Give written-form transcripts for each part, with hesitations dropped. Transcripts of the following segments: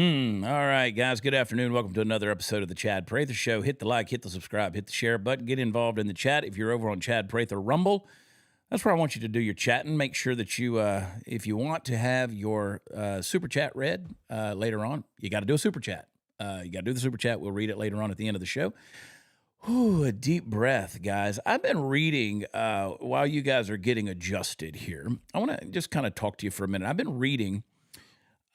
All right, guys. Good afternoon. Welcome to another episode of the Chad Prather Show. Hit the like, hit the subscribe, hit the share button. Get involved in the chat. If you're over on Chad Prather Rumble, that's where I want you to do your chatting. Make sure that you, if you want to have your super chat read later on, you got to do a super chat. You got to do the super chat. We'll read it later on at the end of the show. Ooh, a deep breath, guys. I've been reading while you guys are getting adjusted here. I want to just kind of talk to you for a minute. I've been reading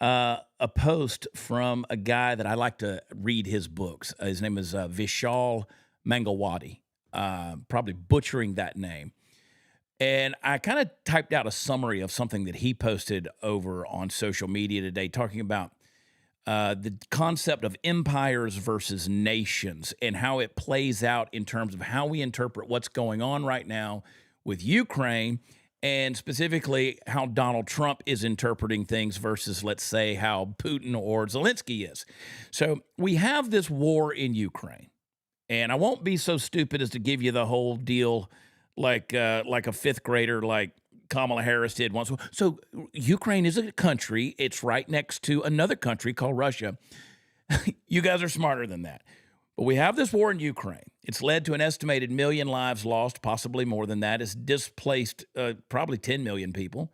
a post from a guy that I like to read his books. His name is Vishal Mangalwadi. Probably butchering that name. And I kind of typed out a summary of something that he posted over on social media today, talking about the concept of empires versus nations and how it plays out in terms of how we interpret what's going on right now with Ukraine, and specifically how Donald Trump is interpreting things versus, let's say, how Putin or Zelensky is. So we have this war in Ukraine, and I won't be so stupid as to give you the whole deal like a fifth grader like Kamala Harris did once. So Ukraine is a country. It's right next to another country called Russia. You guys are smarter than that. But we have this war in Ukraine. It's led to an estimated 1 million lives lost, possibly more than that. It's displaced probably 10 million people.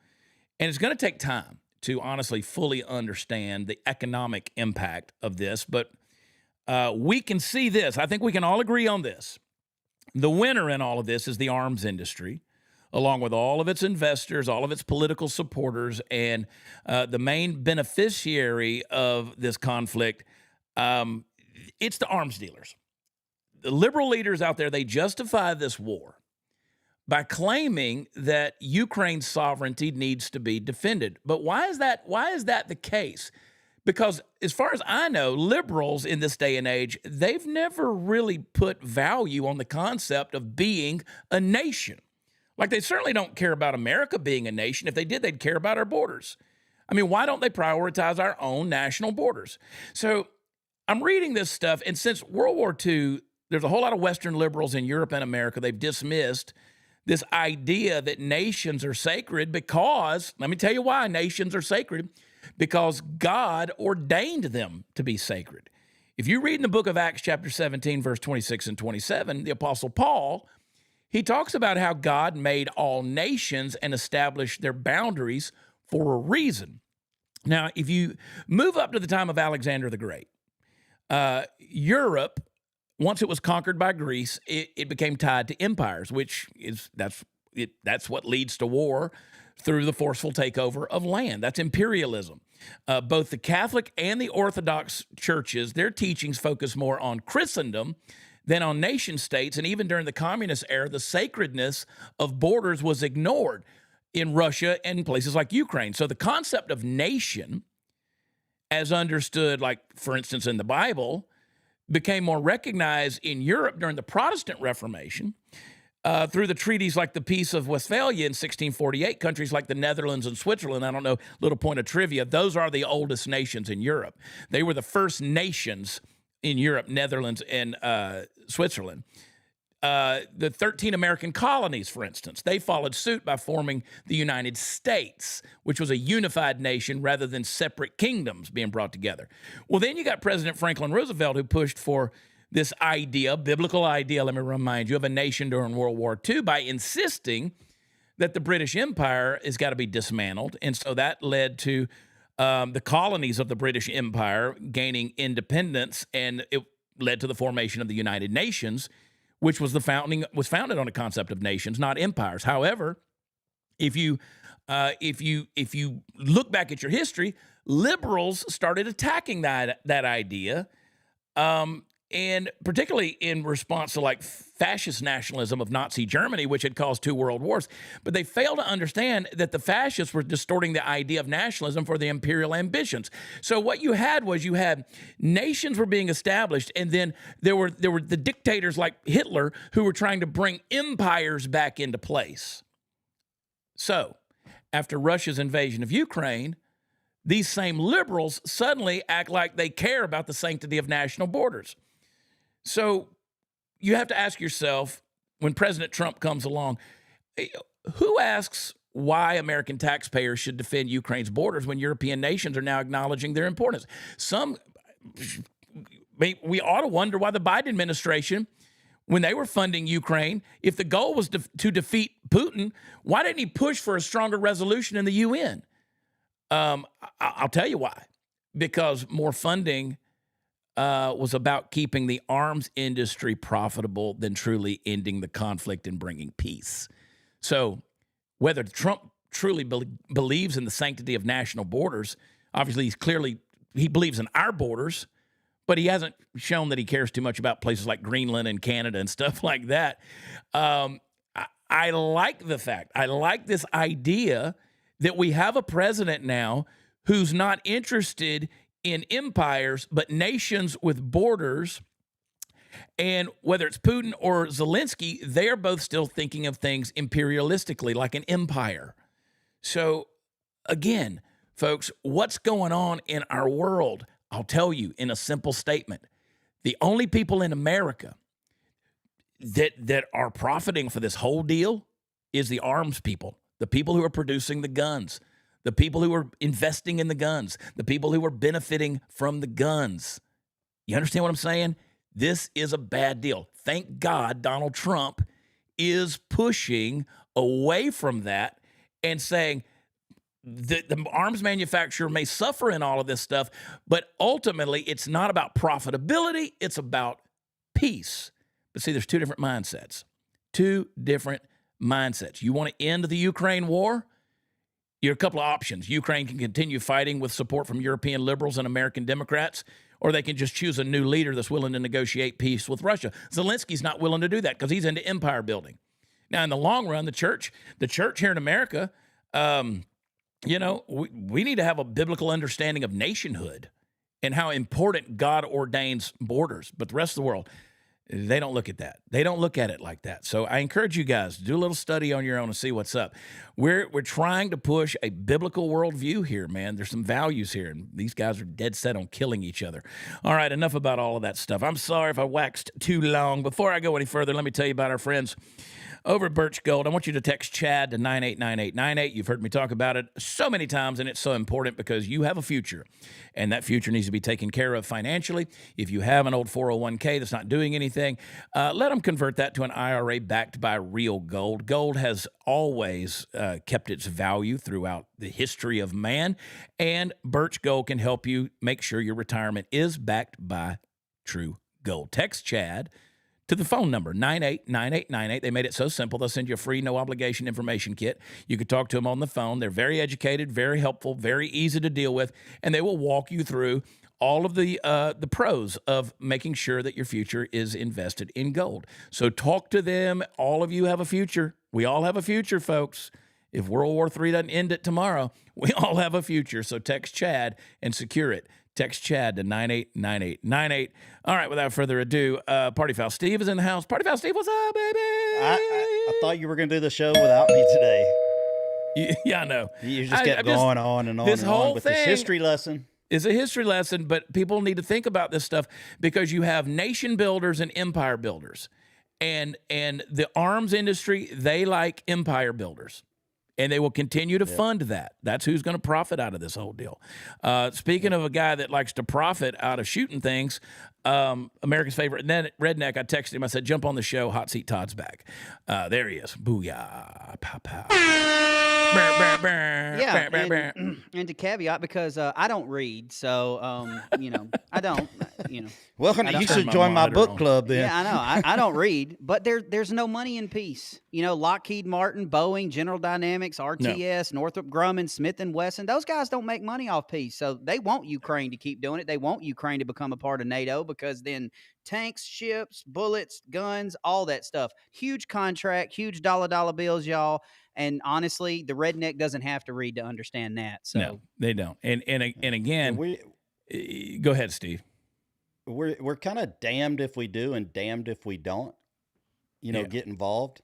And it's going to take time to honestly fully understand the economic impact of this. But we can see this. I think we can all agree on this. The winner in all of this is the arms industry, along with all of its investors, all of its political supporters, and the main beneficiary of this conflict, it's the arms dealers. The liberal leaders out there, they justify this war by claiming that Ukraine's sovereignty needs to be defended. But why is that? Why is that the case? Because as far as I know, liberals in this day and age, they've never really put value on the concept of being a nation. Like, they certainly don't care about America being a nation. If they did, they'd care about our borders. I mean, why don't they prioritize our own national borders? So I'm reading this stuff, and since World War II, there's a whole lot of Western liberals in Europe and America. They've dismissed this idea that nations are sacred because, let me tell you why nations are sacred, because God ordained them to be sacred. If you read in the book of Acts chapter 17, verse 26 and 27, the Apostle Paul, he talks about how God made all nations and established their boundaries for a reason. Now, if you move up to the time of Alexander the Great, Europe, once it was conquered by Greece, it became tied to empires, that's what leads to war through the forceful takeover of land. That's imperialism. Both the Catholic and the Orthodox churches, their teachings focus more on Christendom than on nation states. And even during the communist era, the sacredness of borders was ignored in Russia and places like Ukraine. So the concept of nation, as understood, like, for instance, in the Bible, became more recognized in Europe during the Protestant Reformation through the treaties like the Peace of Westphalia in 1648. Countries like the Netherlands and Switzerland, I don't know, little point of trivia, those are the oldest nations in Europe. They were the first nations in Europe, Netherlands and Switzerland. The 13 American colonies, for instance, they followed suit by forming the United States, which was a unified nation rather than separate kingdoms being brought together. Well, then you got President Franklin Roosevelt, who pushed for this idea, biblical idea, let me remind you, of a nation during World War II by insisting that the British Empire has got to be dismantled. And so that led to the colonies of the British Empire gaining independence, and it led to the formation of the United Nations, which was founded on a concept of nations, not empires. However, if you look back at your history, liberals started attacking that idea, and particularly in response to like fascist nationalism of Nazi Germany, which had caused 2 world wars. But they failed to understand that the fascists were distorting the idea of nationalism for the imperial ambitions. So what you had was nations were being established, and then there were the dictators like Hitler who were trying to bring empires back into place. So after Russia's invasion of Ukraine, these same liberals suddenly act like they care about the sanctity of national borders. So you have to ask yourself, when President Trump comes along, who asks why American taxpayers should defend Ukraine's borders when European nations are now acknowledging their importance. We ought to wonder why the Biden administration, when they were funding Ukraine, if the goal was to defeat Putin, why didn't he push for a stronger resolution in the UN? I'll tell you why. Because more funding was about keeping the arms industry profitable than truly ending the conflict and bringing peace. So whether Trump truly believes in the sanctity of national borders, obviously he believes in our borders, but he hasn't shown that he cares too much about places like Greenland and Canada and stuff like that. I like the fact, I like this idea that we have a president now who's not interested in empires, but nations with borders. And whether it's Putin or Zelensky, they are both still thinking of things imperialistically, like an empire. So again, folks, what's going on in our world? I'll tell you in a simple statement. The only people in America that are profiting for this whole deal is the arms people, the people who are producing the guns, the people who are investing in the guns, the people who are benefiting from the guns. You understand what I'm saying? This is a bad deal. Thank God Donald Trump is pushing away from that and saying the arms manufacturer may suffer in all of this stuff, but ultimately it's not about profitability, it's about peace. But see, there's two different mindsets. Two different mindsets. You want to end the Ukraine war? You have a couple of options. Ukraine can continue fighting with support from European liberals and American Democrats, or they can just choose a new leader that's willing to negotiate peace with Russia. Zelensky's not willing to do that because he's into empire building. Now, in the long run, the church here in America, we need to have a biblical understanding of nationhood and how important God ordains borders. But the rest of the world, they don't look at that. They don't look at it like that. So I encourage you guys to do a little study on your own and see what's up. We're trying to push a biblical worldview here, man. There's some values here, and these guys are dead set on killing each other. All right, enough about all of that stuff. I'm sorry if I waxed too long. Before I go any further, let me tell you about our friends over at Birch Gold. I want you to text Chad to 989898. You've heard me talk about it so many times, and it's so important because you have a future, and that future needs to be taken care of financially. If you have an old 401k that's not doing anything, let them convert that to an IRA backed by real gold. Gold has always kept its value throughout the history of man, and Birch Gold can help you make sure your retirement is backed by true gold. Text Chad to the phone number, 989898. They made it so simple, they'll send you a free, no-obligation information kit. You can talk to them on the phone. They're very educated, very helpful, very easy to deal with, and they will walk you through all of the pros of making sure that your future is invested in gold. So talk to them. All of you have a future. We all have a future, folks. If World War III doesn't end it tomorrow, we all have a future. So text Chad and secure it. Text Chad to 989898. All right, without further ado, Party Foul Steve is in the house. Party Foul Steve, what's up, baby? I thought you were going to do the show without me today. Yeah, I know. You just kept going on and on this and whole on with thing this history lesson. It's a history lesson, but people need to think about this stuff because you have nation builders and empire builders. And the arms industry, they like empire builders. And they will continue to fund that. That's who's going to profit out of this whole deal. Speaking of a guy that likes to profit out of shooting things, America's favorite redneck, I texted him. I said, jump on the show. Hot Seat Todd's back. There he is. Booyah. Pow, pow. Yeah, and to caveat, because I don't read, so, I don't, Well, you should join my book club then. Yeah, I know. I don't read, but there's no money in peace. Lockheed Martin, Boeing, General Dynamics, RTS, Northrop Grumman, Smith & Wesson, those guys don't make money off peace. So they want Ukraine to keep doing it. They want Ukraine to become a part of NATO because then tanks, ships, bullets, guns, all that stuff. Huge contract, huge dollar bills, y'all. And honestly, the redneck doesn't have to read to understand that. So no, they don't. And again, go ahead, Steve. We're kind of damned if we do and damned if we don't, get involved.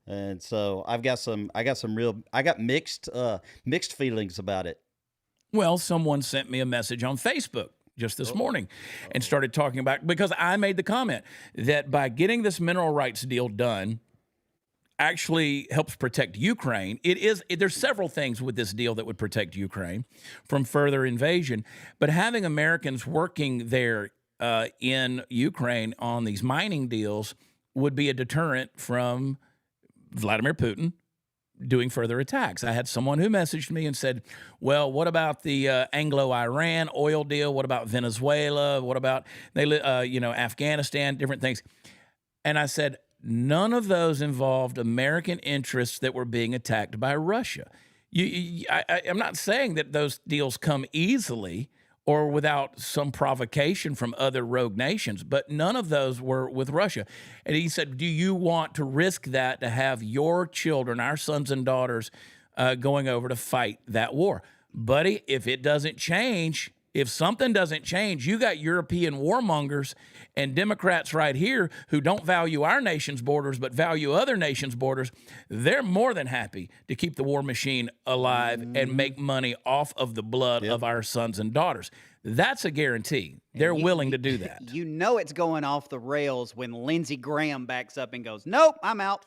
And so I got mixed feelings about it. Well, someone sent me a message on Facebook just this morning and started talking about, because I made the comment that by getting this mineral rights deal done, actually helps protect Ukraine. There's several things with this deal that would protect Ukraine from further invasion, but having Americans working there in Ukraine on these mining deals would be a deterrent from Vladimir Putin doing further attacks. I had someone who messaged me and said, well, what about the Anglo-Iran oil deal? What about Venezuela? What about Afghanistan, different things? And I said, none of those involved American interests that were being attacked by Russia. I'm not saying that those deals come easily or without some provocation from other rogue nations, but none of those were with Russia. And he said, do you want to risk that to have your children, our sons and daughters, going over to fight that war? Buddy, if it doesn't change, if something doesn't change, you got European warmongers and Democrats right here who don't value our nation's borders but value other nations' borders. They're more than happy to keep the war machine alive and make money off of the blood of our sons and daughters. That's a guarantee. They're willing to do that. You know it's going off the rails when Lindsey Graham backs up and goes, nope, I'm out.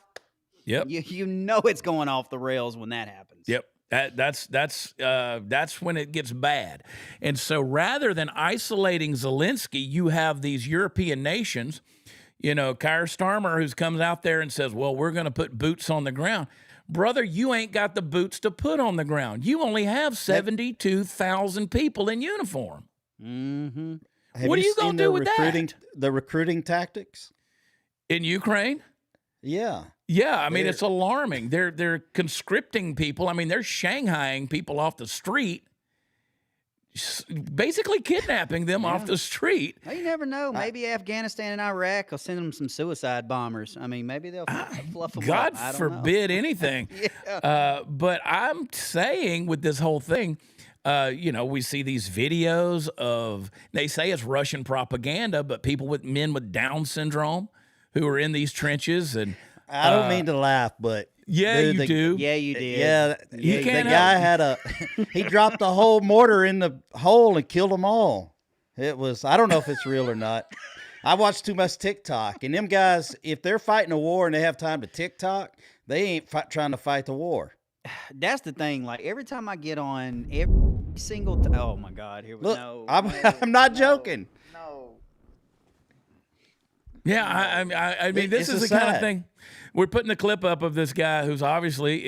Yep. You know it's going off the rails when that happens. Yep. That's when it gets bad. And so rather than isolating Zelensky, you have these European nations, Keir Starmer, who comes out there and says, well, we're going to put boots on the ground. Brother, you ain't got the boots to put on the ground. You only have 72,000 people in uniform. Mm-hmm. What are you going to do with that? The recruiting tactics? In Ukraine? Yeah. Yeah, I mean, it's alarming. They're conscripting people. I mean, they're shanghaiing people off the street, basically kidnapping them off the street. Well, you never know. Maybe Afghanistan and Iraq will send them some suicide bombers. I mean, maybe they'll fluff them God up. forbid anything. But I'm saying with this whole thing, we see these videos of, they say it's Russian propaganda, but men with Down syndrome who are in these trenches. And I don't mean to laugh, but yeah, you do. Yeah, you did. Yeah, You can't the guy he dropped a whole mortar in the hole and killed them all. I don't know if it's real or not. I watch too much TikTok, and them guys, if they're fighting a war and they have time to TikTok, they ain't trying to fight the war. That's the thing. Like every time I get on, every single oh my God, here we go. I'm not joking. No. Yeah, I mean, this is the kind of thing. We're putting the clip up of this guy who's obviously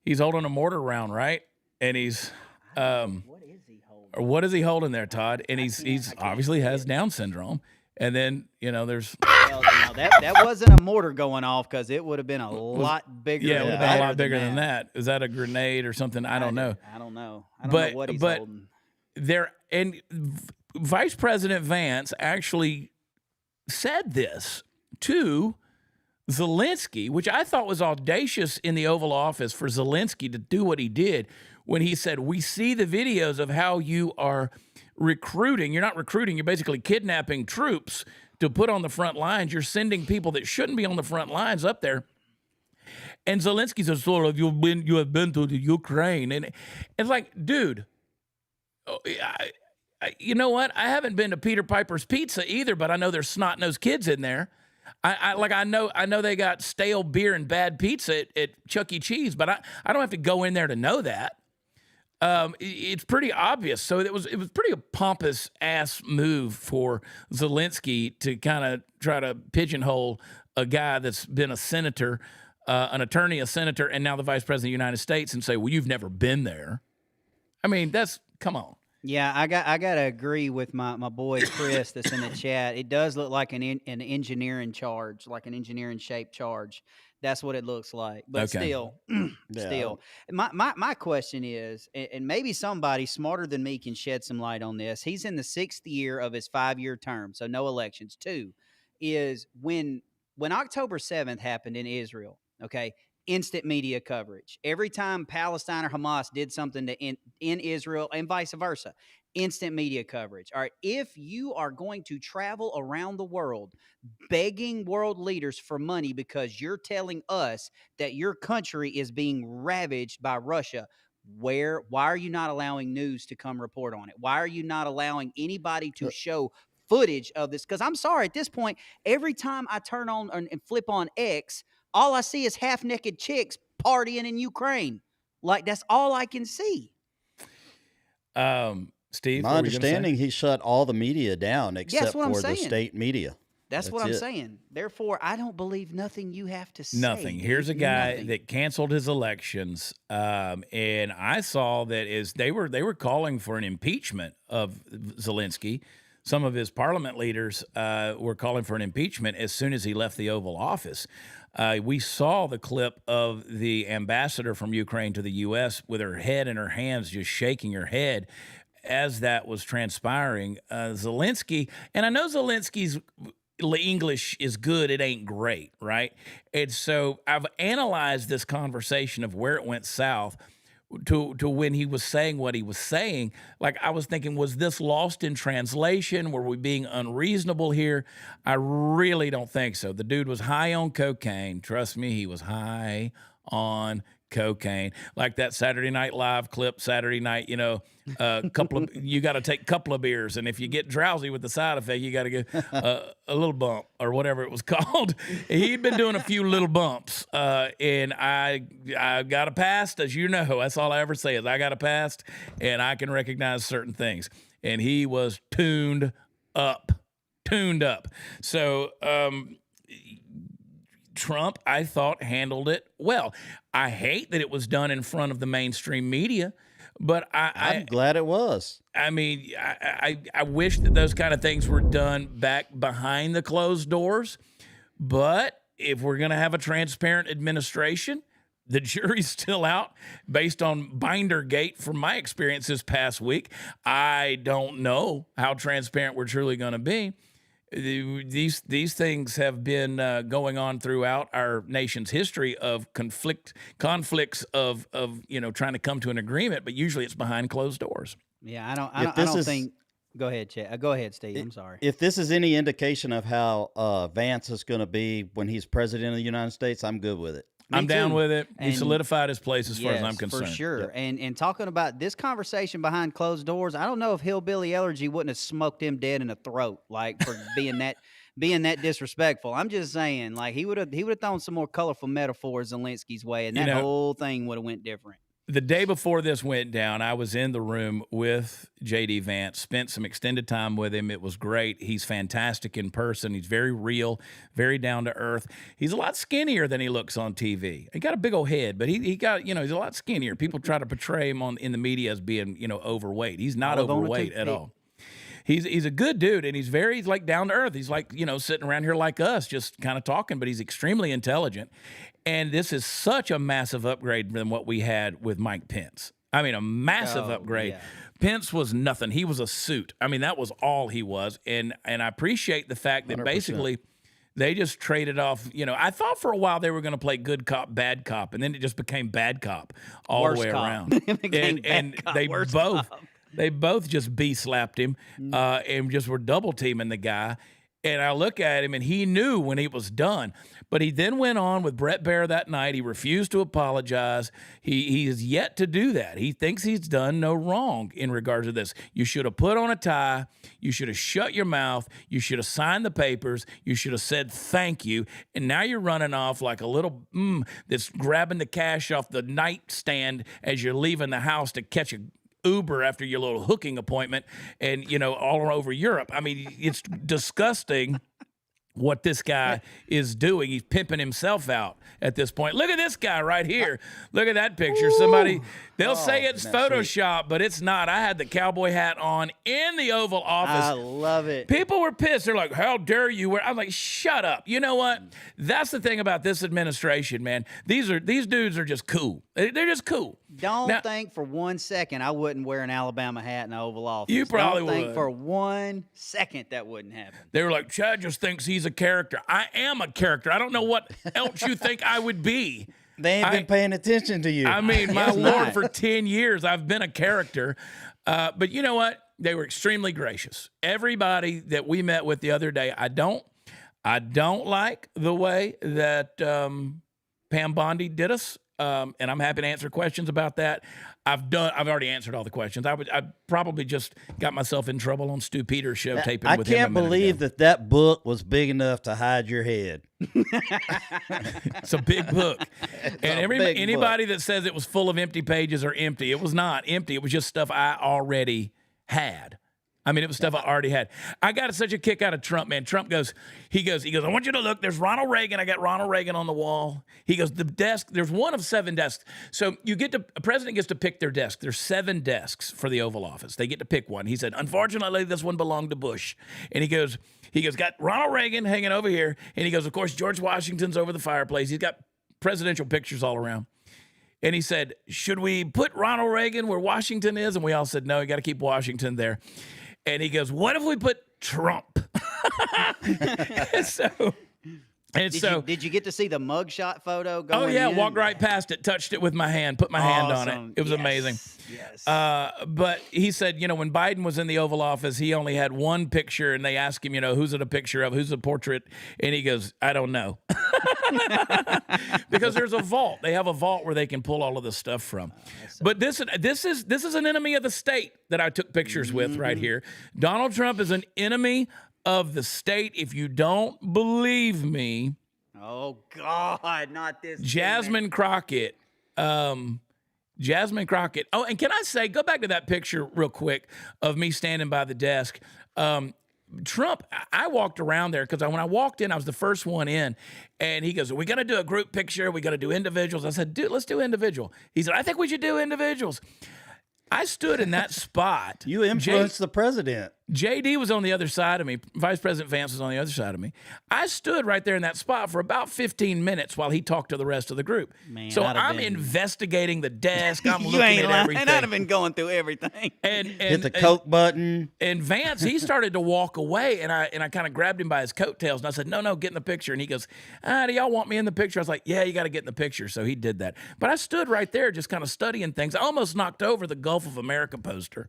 he's holding a mortar round, right? And he's, What is he holding? or what is he holding there, Todd? And he's obviously has Down syndrome. And then, there's. Well, no, that wasn't a mortar going off because it would have been a lot bigger. Yeah, it would have been a lot bigger than that. Is that a grenade or something? I don't know. I don't know. I don't know what he's holding. And Vice President Vance actually said this to Zelensky, which I thought was audacious in the Oval Office for Zelensky to do what he did when he said, we see the videos of how you are recruiting. You're not recruiting. You're basically kidnapping troops to put on the front lines. You're sending people that shouldn't be on the front lines up there. And Zelensky says, so you have been to the Ukraine. And it's like, dude, you know what? I haven't been to Peter Piper's Pizza either, but I know there's snot-nosed kids in there. I know they got stale beer and bad pizza at Chuck E. Cheese, but I don't have to go in there to know that. It's pretty obvious. So it was pretty pompous ass move for Zelensky to kind of try to pigeonhole a guy that's been a senator, an attorney, a senator, and now the vice president of the United States, and say, well, you've never been there. I mean, come on. Yeah, I got to agree with my boy Chris that's in the chat. It does look like an engineering charge, like an engineering shaped charge. That's what it looks like. But still, my question is, and maybe somebody smarter than me can shed some light on this. He's in the 6th year of his 5-year term, so no elections. 2 is when October 7th happened in Israel, okay, instant media coverage. Every time Palestine or Hamas did something in Israel and vice versa, instant media coverage. All right, if you are going to travel around the world begging world leaders for money because you're telling us that your country is being ravaged by Russia, why are you not allowing news to come report on it? Why are you not allowing anybody to show footage of this? Because I'm sorry, at this point, every time I turn on and flip on X, All I see is half-naked chicks partying in Ukraine. Like, that's all I can see. Steve, My understanding, he shut all the media down except what I'm for the saying. state media. That's what I'm saying. Therefore, I don't believe nothing you have to say. Nothing. Here's a guy Nothing. that canceled his elections, and I saw that as they were calling for an impeachment of Zelensky. Some of his parliament leaders were calling for an impeachment as soon as he left the Oval Office. We saw the clip of the ambassador from Ukraine to the U.S. with her head in her hands, just shaking her head as that was transpiring. Zelensky, and I know Zelensky's English is good, it ain't great, right? And so I've analyzed this conversation of where it went south to when he was saying what he was saying. Like, I was thinking, was this lost in translation? Were we being unreasonable here? I really don't think so. The dude was high on cocaine. Trust me, he was high on cocaine. Like that Saturday Night Live clip, Saturday night, you got to take a couple of beers, and if you get drowsy with the side effect, you got to get a little bump or whatever it was called. He'd been doing a few little bumps, and I got a pass, as you know. That's all I ever say is I got a pass, and I can recognize certain things. And he was tuned up. So Trump, I thought, handled it well. I hate that it was done in front of the mainstream media, but I'm glad it was. I mean, I wish that those kind of things were done back behind the closed doors. But if we're going to have a transparent administration, the jury's still out based on Bindergate from my experience this past week. I don't know how transparent we're truly going to be. These things have been going on throughout our nation's history of conflicts of trying to come to an agreement, but usually it's behind closed doors. Yeah, I don't think. Go ahead, Chad. Go ahead, Steve. I'm sorry. If this is any indication of how Vance is going to be when he's president of the United States, I'm good with it. I'm down with it. He And solidified his place as far as I'm concerned. For sure. Yep. And talking about this conversation behind closed doors, I don't know if Hillbilly Elegy wouldn't have smoked him dead in the throat, like, for being that disrespectful. I'm just saying, like, he would have thrown some more colorful metaphors Zelensky's way, and that whole thing would have went different. The day before this went down, I was in the room with J.D. Vance, spent some extended time with him. It was great. He's fantastic in person. He's very real, very down to earth. He's a lot skinnier than he looks on TV. He got a big old head, but he got, he's a lot skinnier. People try to portray him in the media as being, overweight. He's not overweight at all. He's a good dude, and he's like down to earth. He's like, sitting around here like us, just kind of talking, but he's extremely intelligent. And this is such a massive upgrade than what we had with Mike Pence. I mean, a massive upgrade. Yeah. Pence was nothing. He was a suit. I mean, that was all he was. And I appreciate the fact that 100%. Basically they just traded off. I thought for a while they were going to play good cop, bad cop, and then it just became bad cop all the way around. and they both just slapped him and just were double teaming the guy. And I look at him, and he knew when he was done. But he then went on with Brett Baer that night. He refused to apologize. He is yet to do that. He thinks he's done no wrong in regards to this. You should have put on a tie. You should have shut your mouth. You should have signed the papers. You should have said thank you. And now you're running off like a little that's grabbing the cash off the nightstand as you're leaving the house to catch a Uber after your little hooking appointment and, all over Europe. I mean, it's disgusting what this guy is doing. He's pimping himself out at this point. Look at this guy right here. Look at that picture. They'll say it's Photoshop, but it's not. I had the cowboy hat on in the Oval Office. I love it. People were pissed. They're like, how dare you? I'm like, shut up. You know what? That's the thing about this administration, man. These dudes are just cool. They're just cool. Don't think for 1 second I wouldn't wear an Alabama hat in the Oval Office. You probably Don't think would. for 1 second that wouldn't happen. They were like, Chad just thinks he's a character. I am a character. I don't know what else you think I would be. They ain't been paying attention to you. I mean, my Lord, for 10 years, I've been a character. But you know what? They were extremely gracious. Everybody that we met with the other day, I don't like the way that Pam Bondi did us and I'm happy to answer questions about that. I've already answered all the questions. I probably just got myself in trouble on Stu Peters' show taping I with him. I can't believe that book was big enough to hide your head. It's a big book. And anybody that says it was full of empty pages are empty. It was not empty. It was just stuff I already had. I mean, it was stuff I already had. I got such a kick out of Trump, man. Trump goes, I want you to look. There's Ronald Reagan. I got Ronald Reagan on the wall. He goes, the desk, there's one of 7 desks. So a president gets to pick their desk. There's 7 desks for the Oval Office. They get to pick one. He said, unfortunately, this one belonged to Bush. And he goes, got Ronald Reagan hanging over here. And he goes, of course, George Washington's over the fireplace. He's got presidential pictures all around. And he said, should we put Ronald Reagan where Washington is? And we all said, no, you got to keep Washington there. And he goes, what if we put Trump? Did you get to see the mugshot photo going Oh, yeah. in? Walked right past it, touched it with my hand, put my hand on it. It was amazing. Yes. But he said, when Biden was in the Oval Office, he only had one picture, and they asked him, who's it a picture of? Who's a portrait? And he goes, I don't know. Because there's a vault. They have a vault where they can pull all of this stuff from. But this is an enemy of the state that I took pictures with right here. Donald Trump is an enemy of the state. If you don't believe me, oh God, not this. Jasmine Crockett. Jasmine Crockett. Oh, and can I say, go back to that picture real quick of me standing by the desk. Trump, I walked around there because when I walked in, I was the first one in. And he goes, are we going to do a group picture? Are we going to do individuals? I said, dude, let's do individual. He said, I think we should do individuals. I stood in that spot. You influenced the president. JD was on the other side of me. Vice President Vance was on the other side of me. I stood right there in that spot for about 15 minutes while he talked to the rest of the group. Man, so I'm investigating the desk. I'm looking at everything. I'd have been going through everything. And hit the Coke button. And Vance, he started to walk away, and I kind of grabbed him by his coattails, and I said, no, get in the picture. And he goes, do y'all want me in the picture? I was like, yeah, you got to get in the picture. So he did that. But I stood right there just kind of studying things. I almost knocked over the Gulf of America poster.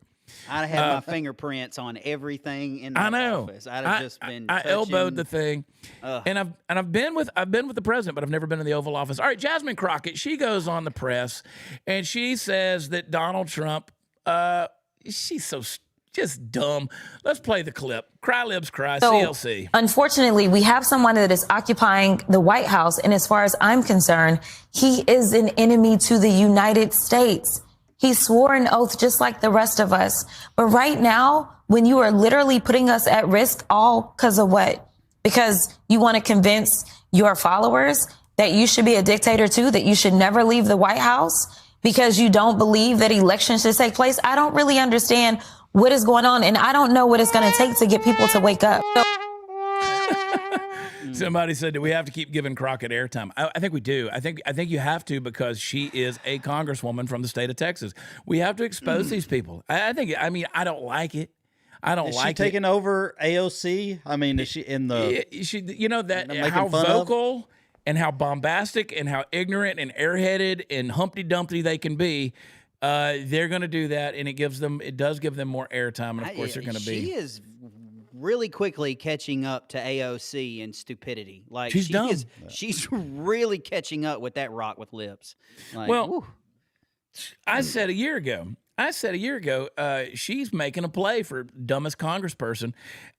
I'd have had my fingerprints on everything in the office. I'd have just been. I elbowed the thing, and I've been with the president, but I've never been in the Oval Office. All right, Jasmine Crockett, she goes on the press, and she says that Donald Trump, she's so just dumb. Let's play the clip. Cry libs cry. So, CLC. Unfortunately, we have someone that is occupying the White House, and as far as I'm concerned, he is an enemy to the United States. He swore an oath just like the rest of us. But right now, when you are literally putting us at risk, all because of what? Because you want to convince your followers that you should be a dictator too, that you should never leave the White House because you don't believe that elections should take place. I don't really understand what is going on, and I don't know what it's going to take to get people to wake up. Somebody said, do we have to keep giving Crockett airtime? I think we do. I think you have to, because she is a congresswoman from the state of Texas. We have to expose these people. I don't like it. I don't like it. Is she taking over AOC? I mean, is she in the... how vocal and how bombastic and how ignorant and airheaded and Humpty Dumpty they can be, they're going to do that, and it does give them more airtime, and of course they're going to be... She is really quickly catching up to AOC in stupidity. Like she's dumb. She's really catching up with that rock with lips. Like, well, whew. I said a year ago, she's making a play for dumbest congressperson,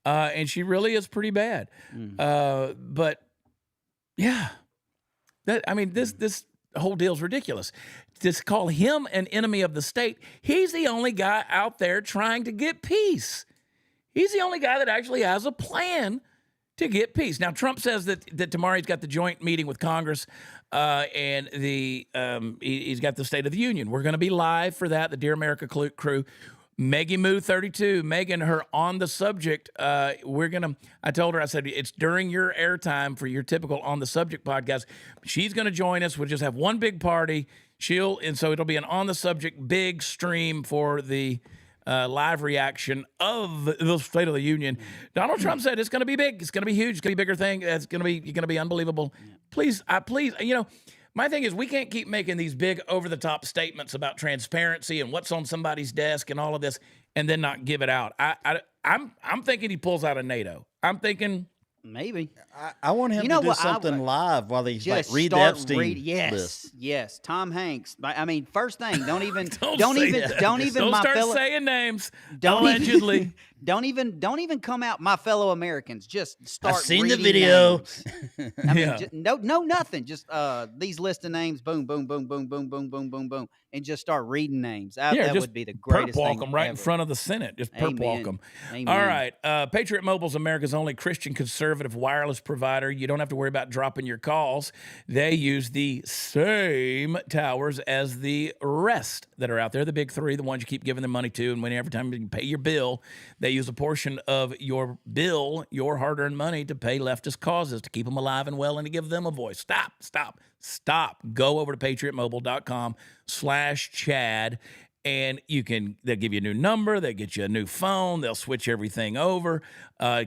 and she really is pretty bad. But yeah, this whole deal's ridiculous. To call him an enemy of the state, he's the only guy out there trying to get peace. He's the only guy that actually has a plan to get peace. Now, Trump says that tomorrow he's got the joint meeting with Congress, and he's got the State of the Union. We're going to be live for that, the Dear America crew. Meggie Moo 32, Megan, her on the subject. I told her, I said, it's during your airtime for your typical on the subject podcast. She's going to join us. We'll just have one big party. So it'll be an on the subject big stream for the live reaction of the State of the Union. Donald Trump said it's going to be big. It's going to be huge. It's going to be a bigger thing. It's going to be unbelievable. Please, my thing is we can't keep making these big over-the-top statements about transparency and what's on somebody's desk and all of this and then not give it out. I'm thinking he pulls out of NATO. I'm thinking Maybe. I want him You know to do what, something live while they Just read the start Epstein reading. Yes, list. yes. Tom Hanks. I mean, first thing, don't even, Don't don't say even, that. don't even, Don't my start fellow, saying names. don't Allegedly. even, don't even come out, my fellow Americans. Just start. I've seen the reading video. names. I mean, Yeah. no, nothing. Just these list of names. Boom, boom, boom, boom, boom, boom, boom, boom, boom, and just start reading names. Yeah, That just would be the perp greatest walk thing them right in ever. front of the Senate. Just perp walk them. Amen. All right. Patriot Mobile's America's only Christian conservative wireless provider. You don't have to worry about dropping your calls. They use the same towers as the rest that are out there, the big three, the ones you keep giving them money to. And every time you pay your bill, they use a portion of your bill, your hard-earned money, to pay leftist causes, to keep them alive and well and to give them a voice. Stop. Go over to patriotmobile.com/Chad. And they'll give you a new number, they'll get you a new phone, they'll switch everything over,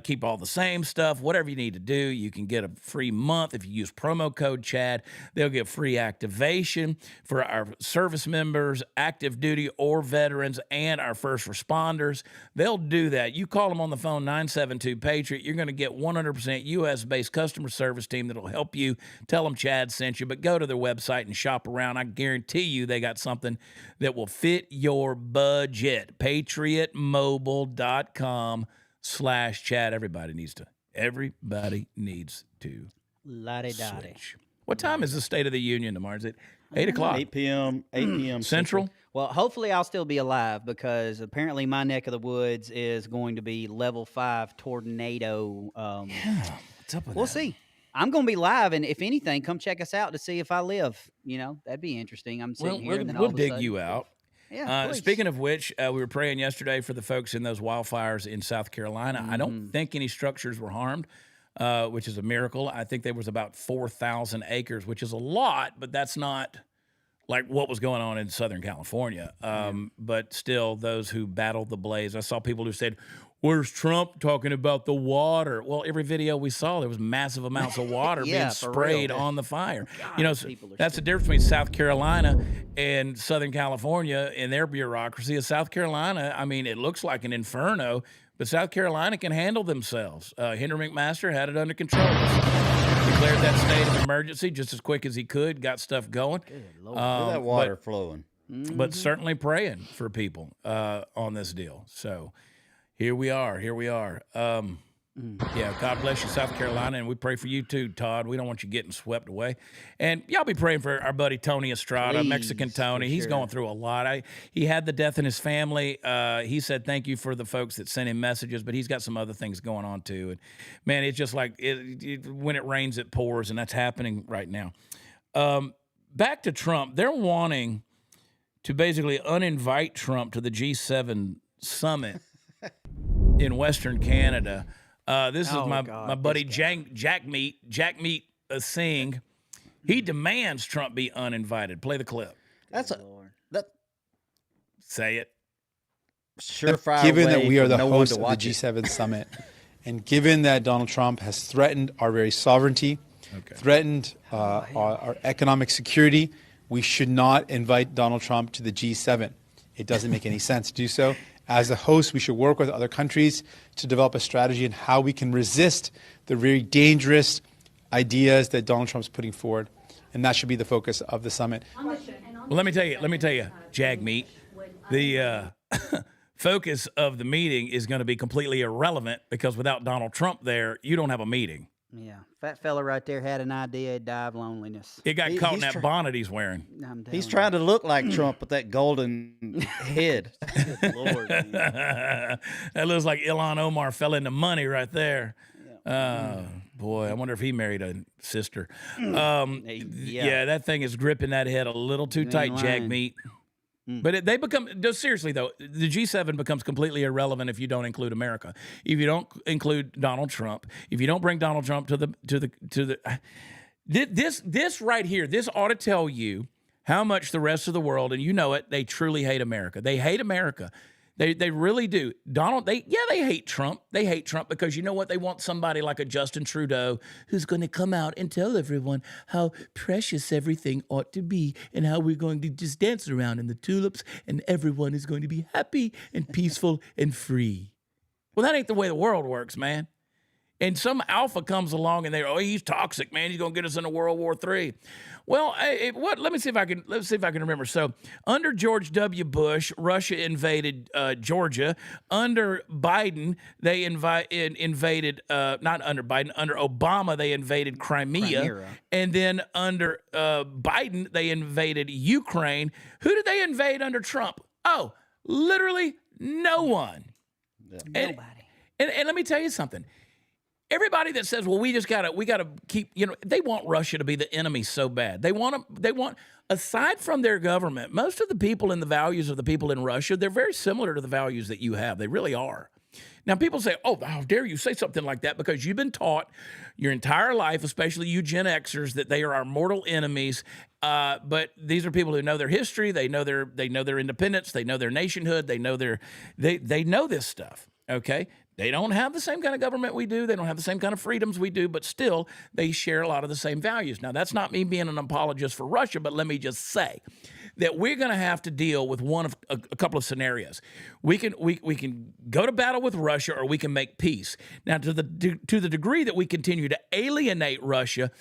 keep all the same stuff, whatever you need to do. You can get a free month if you use promo code Chad. They'll get free activation for our service members, active duty or veterans, and our first responders. They'll do that. You call them on the phone, 972-PATRIOT. You're going to get 100% U.S.-based customer service team that'll help you. Tell them Chad sent you, but go to their website and shop around. I guarantee you they got something that will fit your budget. PatriotMobile.com/Chad. Everybody needs to La-di-da-di. switch. What time is the State of the Union tomorrow? Is it 8 o'clock? 8 p.m. Central? Well, hopefully I'll still be alive because apparently my neck of the woods is going to be level 5 tornado. What's up with We'll that? see. I'm going to be live, and if anything, come check us out to see if I live. That'd be interesting. I'm sitting here. And then all We'll of a dig sudden- you out. Yeah. please. Speaking of which, we were praying yesterday for the folks in those wildfires in South Carolina. I don't think any structures were harmed, which is a miracle. I think there was about 4,000 acres, which is a lot, but that's not like what was going on in Southern California. But still, those who battled the blaze, I saw people who said, "Where's Trump talking about the water?" Well, every video we saw, there was massive amounts of water Yeah, being for sprayed real. on the fire. people are That's the difference between South Carolina and Southern California in their bureaucracy. In South Carolina, I mean, it looks like an inferno, but South Carolina can handle themselves. Henry McMaster had it under control. Declared that state of emergency just as quick as he could, got stuff going. Look at that water flowing. But certainly praying for people on this deal. So here we are. Yeah, God bless you, South Carolina, and we pray for you too, Todd. We don't want you getting swept away. And y'all be praying for our buddy Tony Estrada, Please, Mexican Tony. for He's sure. going through a lot. He had the death in his family. He said thank you for the folks that sent him messages, but he's got some other things going on too. And man, it's just like when it rains, it pours, and that's happening right now. Back to Trump. They're wanting to basically uninvite Trump to the G7 summit in Western Canada. This is my buddy Jack Meat Singh. He demands Trump be uninvited. Play the clip. Say it. Surefire given way that we are for the no one host to of the watch it. G7 summit, and given that Donald Trump has threatened our very sovereignty, threatened our economic security, we should not invite Donald Trump to the G7. It doesn't make any sense to do so. As a host, we should work with other countries to develop a strategy on how we can resist the very dangerous ideas that Donald Trump's putting forward. And that should be the focus of the summit. Well, let me tell you, Jag Meat, the focus of the meeting is going to be completely irrelevant because without Donald Trump there, you don't have a meeting. Yeah, fat fella right there had an idea to die of loneliness. It got caught in he's that bonnet he's wearing. He's trying to look like Trump with that golden head. Good Lord, man. That looks like Ilhan Omar fell into money right there. Boy, I wonder if he married a sister. Yeah, that thing is gripping that head a little too tight, Jag Meat. But they become, seriously though, the G7 becomes completely irrelevant if you don't include America. If you don't include Donald Trump, if you don't bring Donald Trump to the this right here, this ought to tell you how much the rest of the world, and you know it, they truly hate America. They hate America. They really do. They hate Trump. They hate Trump because you know what? They want somebody like a Justin Trudeau who's going to come out and tell everyone how precious everything ought to be and how we're going to just dance around in the tulips and everyone is going to be happy and peaceful and free. Well, that ain't the way the world works, man. And some alpha comes along and they're, he's toxic, man. He's going to get us into World War III. Well, let me see if I can remember. So under George W. Bush, Russia invaded Georgia. Under Biden, they invaded not under Biden, under Obama, they invaded Crimea. And then under Biden, they invaded Ukraine. Who did they invade under Trump? Oh, literally no one. Yeah. Nobody. And let me tell you something. Everybody that says, well, we gotta keep, they want Russia to be the enemy so bad. They want, aside from their government, most of the people and the values of the people in Russia, they're very similar to the values that you have. They really are. Now, people say, oh, how dare you say something like that, because you've been taught your entire life, especially you Gen Xers, that they are our mortal enemies. But these are people who know their history. They know their independence. They know their nationhood. They know they know this stuff. Okay. They don't have the same kind of government we do. They don't have the same kind of freedoms we do, but still they share a lot of the same values. Now, that's not me being an apologist for Russia, but let me just say that we're going to have to deal with one of a couple of scenarios. We can go to battle with Russia, or we can make peace. Now, to the degree that we continue to alienate Russia,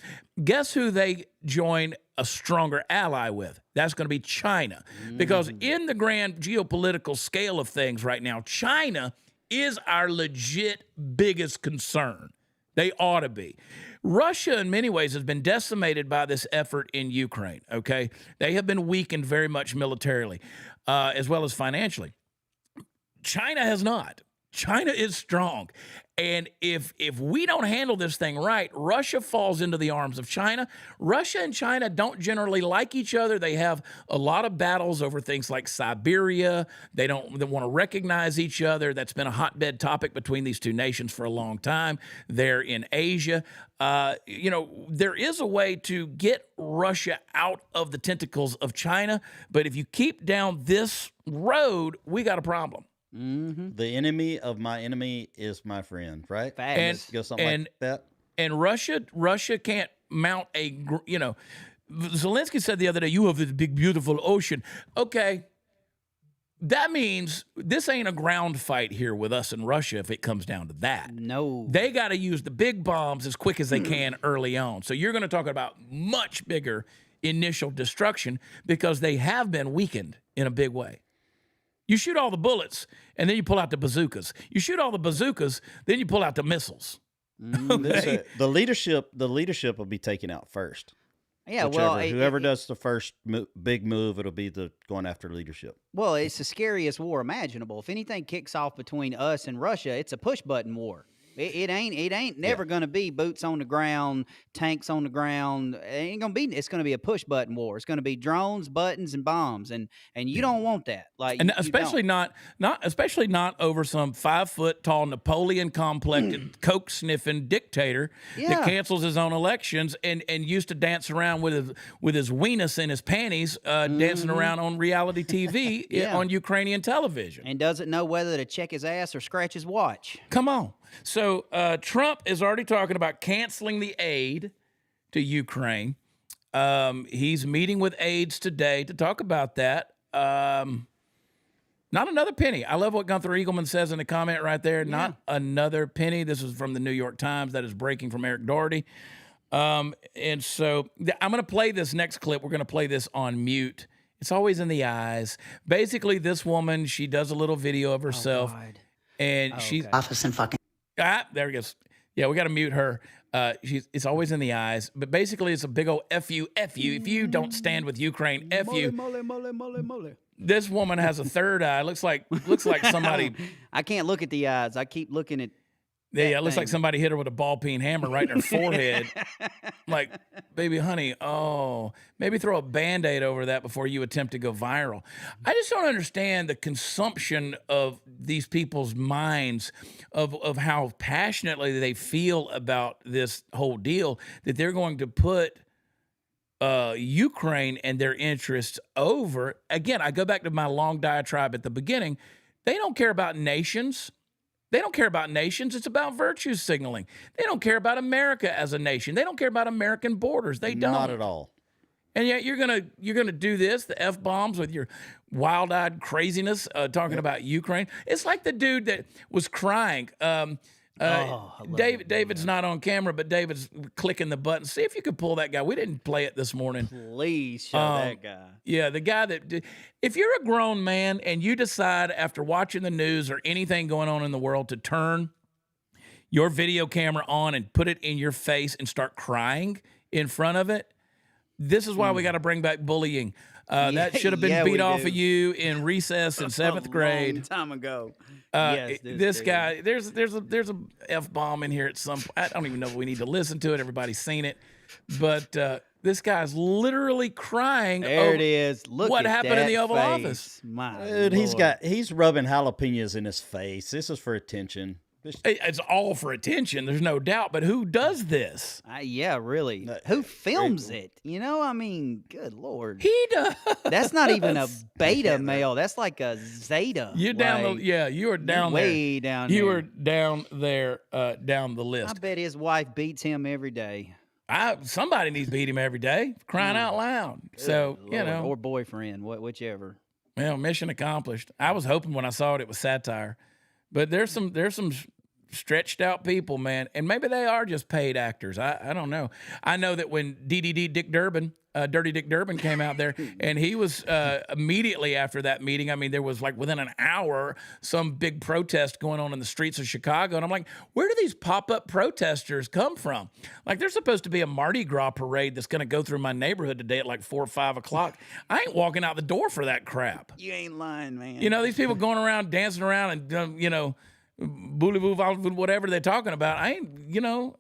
guess who they join a stronger ally with? That's going to be China. Because in the grand geopolitical scale of things right now, China is our legit biggest concern. They ought to be. Russia, in many ways, has been decimated by this effort in Ukraine, okay? They have been weakened very much militarily, as well as financially. China has not. China is strong. And if we don't handle this thing right, Russia falls into the arms of China. Russia and China don't generally like each other. They have a lot of battles over things like Siberia. They want to recognize each other. That's been a hotbed topic between these two nations for a long time. They're in Asia. There is a way to get Russia out of the tentacles of China. But if you keep down this road, we got a problem. Mm-hmm. The enemy of my enemy is my friend, right? And go something like that. And Russia can't mount Zelensky said the other day, you have this big, beautiful ocean. Okay, that means this ain't a ground fight here with us and Russia if it comes down to that. No. They got to use the big bombs as quick as they can early on. So you're going to talk about much bigger initial destruction because they have been weakened in a big way. You shoot all the bullets, and then you pull out the bazookas. You shoot all the bazookas, then you pull out the missiles. Okay? The leadership will be taken out first. Yeah, whoever does the first big move, it'll be the going after leadership. Well, it's the scariest war imaginable. If anything kicks off between us and Russia, it's a push button war. It ain't never going to be boots on the ground, tanks on the ground. It ain't going to be. It's going to be a push button war. It's going to be drones, buttons, and bombs, and you don't want that. And especially not over some 5 foot tall Napoleon complected coke sniffing dictator that cancels his own elections and used to dance around with his weenus in his panties, dancing around on reality TV on Ukrainian television, and doesn't know whether to check his ass or scratch his watch. Come on. So Trump is already talking about canceling the aid to Ukraine. He's meeting with aides today to talk about that. Not another penny. I love what Gunther Eagleman says in the comment right there. Yeah. Not another penny. This is from the New York Times. That is breaking from Eric Doherty. And so I'm going to play this next clip. We're going to play this on mute. It's always in the eyes. Basically, this woman, she does a little video of herself. And she's office and fucking. There he goes. Yeah, we got to mute her. It's always in the eyes, but basically it's a big old F you. If you don't stand with Ukraine, F you. Mole. This woman has a third eye. Looks like somebody. I can't look at the eyes. I keep looking at. Yeah, it looks like somebody hit her with a ball peen hammer right in her forehead. Like, baby, honey, maybe throw a Band-Aid over that before you attempt to go viral. I just don't understand the consumption of these people's minds of how passionately they feel about this whole deal, that they're going to put Ukraine and their interests over. Again, I go back to my long diatribe at the beginning. They don't care about nations. They don't care about nations. It's about virtue signaling. They don't care about America as a nation. They don't care about American borders. They don't. Not at all. And yet you're gonna do this, the F-bombs with your wild-eyed craziness, talking about Ukraine. It's like the dude that was crying. David's not on camera, but David's clicking the button. See if you could pull that guy. We didn't play it this morning. Please show that guy. Yeah, the guy that if you're a grown man and you decide after watching the news or anything going on in the world to turn your video camera on and put it in your face and start crying in front of it, this is why we got to bring back bullying. That should have been beat off of you in recess in 7th grade. Long time ago. Yes, this guy, there's a F-bomb in here at some point. I don't even know if we need to listen to it. Everybody's seen it. But this guy's literally crying. There it is. Look what at happened in that the Oval face. Office. My Dude, Lord. he's rubbing jalapenos in his face. This is for attention. It's all for attention, there's no doubt. But who does this? Yeah, really. Who films it? You know, I mean, good Lord. He does. That's not even a beta male. That's like a zeta. You're down you are down way there. down you there. are down there, down the list. I bet his wife beats him every day. Somebody needs to beat him every day, crying out loud. So, Lord. you know. Or boyfriend, whichever. Well, mission accomplished. I was hoping when I saw it was satire. But there's some stretched out people, man, and maybe they are just paid actors. I don't know. I know that when Dirty Dick Durbin came out there, and he was immediately after that meeting. I mean, there was like within an hour some big protest going on in the streets of Chicago, and I'm like, where do these pop-up protesters come from? Like, there's supposed to be a Mardi Gras parade that's going to go through my neighborhood today at like 4 or 5 o'clock. I ain't walking out the door for that crap. You ain't lying, man. You know, these people going around dancing around and booley-boo, whatever they're talking about. I ain't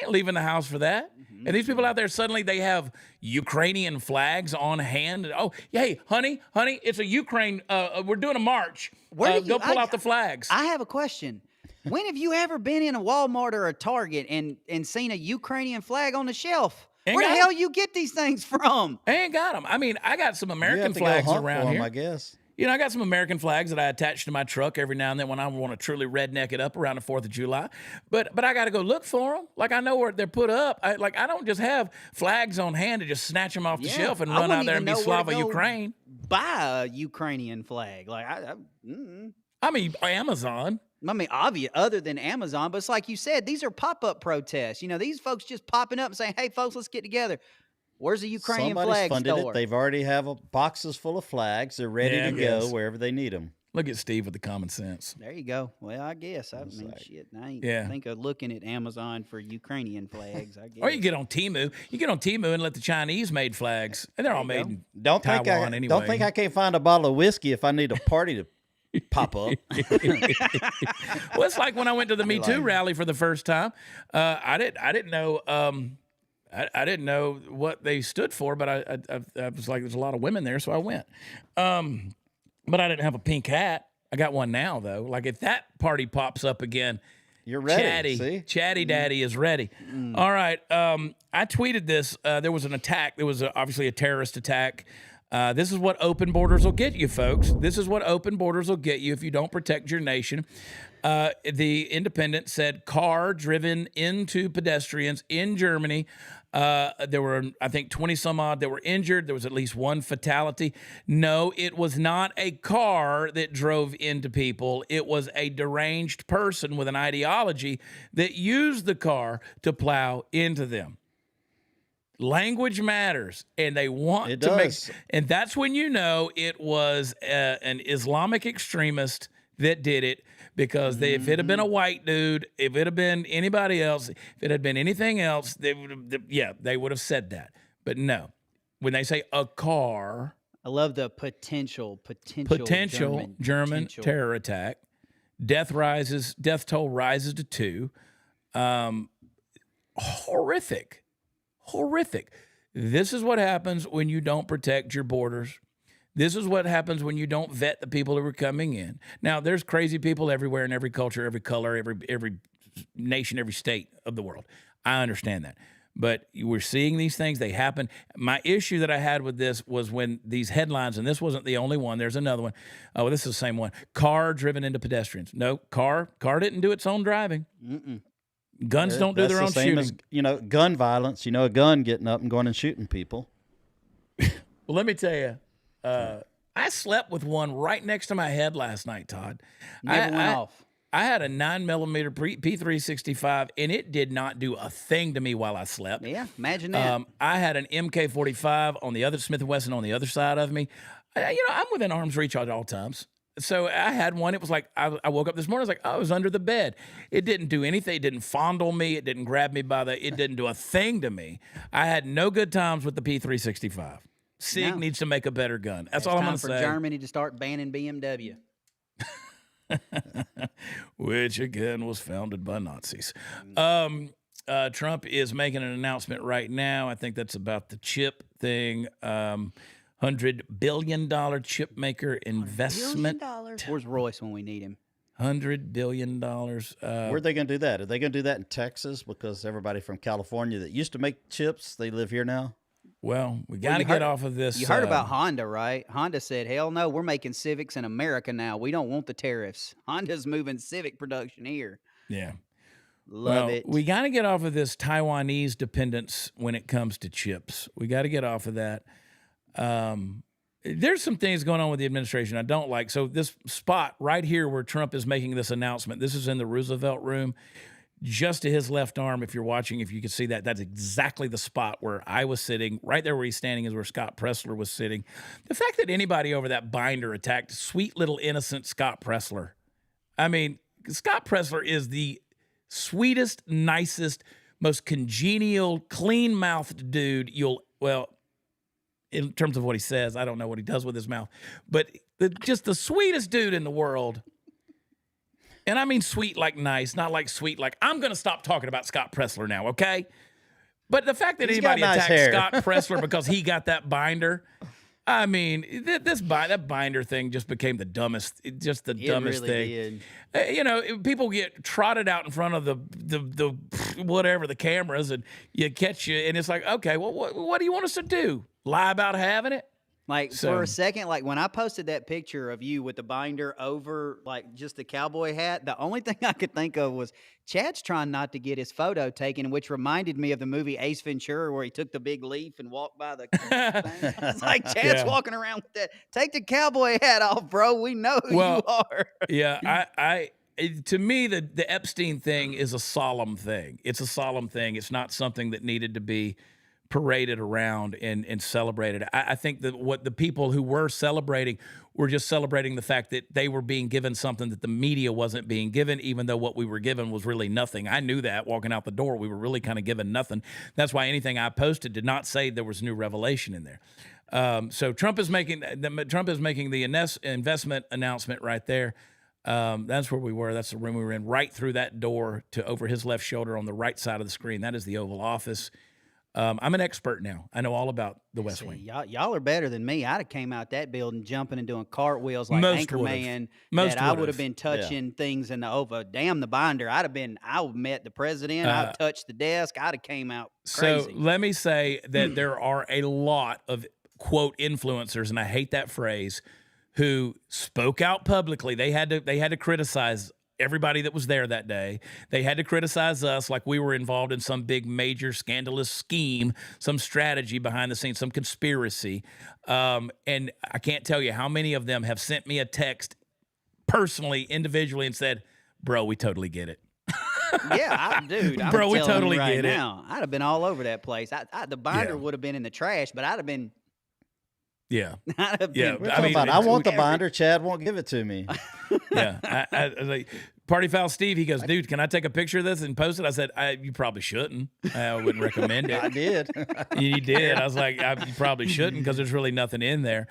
leaving the house for that. And these people out there, suddenly they have Ukrainian flags on hand. Oh, hey, honey, it's a Ukraine. We're doing a march. Go pull out the flags. I have a question. When have you ever been in a Walmart or a Target and seen a Ukrainian flag on the shelf? Where the hell you get these things from? I ain't got them. I mean, I got some You American have to go flags hunt around for 'em, here. I guess. You know, I got some American flags that I attach to my truck every now and then when I want to truly redneck it up around the 4th of July. But I got to go look for them. Like, I know where they're put up. I don't just have flags on hand to just snatch them off the shelf and run out there and be Slava Ukraine. Buy a Ukrainian flag. Like, I mean, Amazon. I mean, obvious, other than Amazon, but it's like you said, these are pop-up protests. You know, these folks just popping up and saying, hey, folks, let's get together. Where's the Ukrainian Somebody's flag funded store? it. They've already have boxes full of flags. They're ready to go wherever they need them. Look at Steve with the common sense. There you go. Well, I guess. I mean, shit, I ain't think of looking at Amazon for Ukrainian flags, I guess. Or you get on Temu. You get on Temu and let the Chinese made flags. And they're all made in Taiwan anyway. Don't think I can't find a bottle of whiskey if I need a party to pop up. Well, it's like when I went to the Me Too rally for the first time. I didn't know I didn't know what they stood for, but I was like, there's a lot of women there, so I went. But I didn't have a pink hat. I got one now, though. Like, if that party pops up again, you're ready. Chatty Daddy is ready. All right. I tweeted this. There was an attack. There was obviously a terrorist attack. This is what open borders will get you, folks. This is what open borders will get you if you don't protect your nation. The Independent said car driven into pedestrians in Germany. There were, I think, 20 some odd that were injured. There was at least one fatality. No, it was not a car that drove into people. It was a deranged person with an ideology that used the car to plow into them. Language matters, and they want to make, and that's when you know it was an Islamic extremist that did it. Because if it had been a white dude, if it had been anybody else, if it had been anything else, they would have said that. But no, when they say a car, I love the potential German terror attack. Death toll rises to 2. Horrific. This is what happens when you don't protect your borders. This is what happens when you don't vet the people who are coming in. Now, there's crazy people everywhere in every culture, every color, every nation, every state of the world. I understand that. But we're seeing these things. They happen. My issue that I had with this was when these headlines, and this wasn't the only one. There's another one. Oh, this is the same one. Car driven into pedestrians. No, car didn't do its own driving. Guns don't do their own shooting. As, gun violence. A gun getting up and going and shooting people. Well, let me tell you. I slept with one right next to my head last night, Todd. Never went off. I had a 9mm P365, and it did not do a thing to me while I slept. Yeah, imagine that. I had an MK45 on the other Smith & Wesson on the other side of me. I'm within arm's reach at all times. So I had one. It was like I woke up this morning. I was like, I was under the bed. It didn't do anything. It didn't fondle me. It didn't grab me by the. It didn't do a thing to me. I had no good times with the P365. SIG needs to make a better gun. That's all I'm going to say. It's time for Germany to start banning BMW. Which again was founded by Nazis. Trump is making an announcement right now. I think that's about the chip thing. $100 billion chip maker investment. Where's Royce when we need him? $100 billion. Where are they going to do that? Are they going to do that in Texas? Because everybody from California that used to make chips, they live here now. Well, we got to get off of this. You heard about Honda, right? Honda said, hell no, we're making Civics in America now. We don't want the tariffs. Honda's moving Civic production here. Yeah. Love it. We got to get off of this Taiwanese dependence when it comes to chips. We got to get off of that. There's some things going on with the administration I don't like. So this spot right here where Trump is making this announcement, this is in the Roosevelt room. Just to his left arm, if you're watching, if you can see that, that's exactly the spot where I was sitting. Right there where he's standing is where Scott Pressler was sitting. The fact that anybody over that binder attacked sweet little innocent Scott Pressler. I mean, Scott Pressler is the sweetest, nicest, most congenial, clean-mouthed dude in terms of what he says. I don't know what he does with his mouth. But just the sweetest dude in the world. And I mean sweet like nice, not like sweet like I'm going to stop talking about Scott Pressler now, okay? But the fact that anybody attacked Scott Pressler because he got that binder, I mean, that binder thing just became the dumbest, dumbest thing. Did. People get trotted out in front of the whatever, the cameras, and you catch you, and it's like, okay, well, what do you want us to do? Lie about having it? For a second, when I posted that picture of you with the binder over, just the cowboy hat, the only thing I could think of was Chad's trying not to get his photo taken, which reminded me of the movie Ace Ventura where he took the big leaf and walked by the thing. It's like Chad's walking around with that. Take the cowboy hat off, bro. We know who you are. Yeah, to me, the Epstein thing is a solemn thing. It's a solemn thing. It's not something that needed to be paraded around and celebrated. I think that what the people who were celebrating were just celebrating the fact that they were being given something that the media wasn't being given, even though what we were given was really nothing. I knew that walking out the door, we were really kind of given nothing. That's why anything I posted did not say there was new revelation in there. So Trump is making the investment announcement right there. That's where we were. That's the room we were in, right through that door to over his left shoulder on the right side of the screen. That is the Oval Office. I'm an expert now. I know all about the West Wing. Y'all are better than me. I'd have came out that building jumping and doing cartwheels like Anchorman. I would have been touching things in the Oval. Damn the binder. I would have met the president. I'd have touched the desk. I'd have came out crazy. So let me say that there are a lot of, quote, influencers, and I hate that phrase, who spoke out publicly. They had to criticize everybody that was there that day. They had to criticize us like we were involved in some big, major, scandalous scheme, some strategy behind the scenes, some conspiracy. And I can't tell you how many of them have sent me a text personally, individually, and said, bro, we totally get it. Dude, bro, we totally get it. I'd have been all over that place. The binder would have been in the trash, but I'd have been. Yeah. I want the binder. Chad won't give it to me. Yeah. I like, Party Foul Steve, he goes, dude, can I take a picture of this and post it? I said, you probably shouldn't. I wouldn't recommend it. I did. You did. I was like, you probably shouldn't because there's really nothing in there.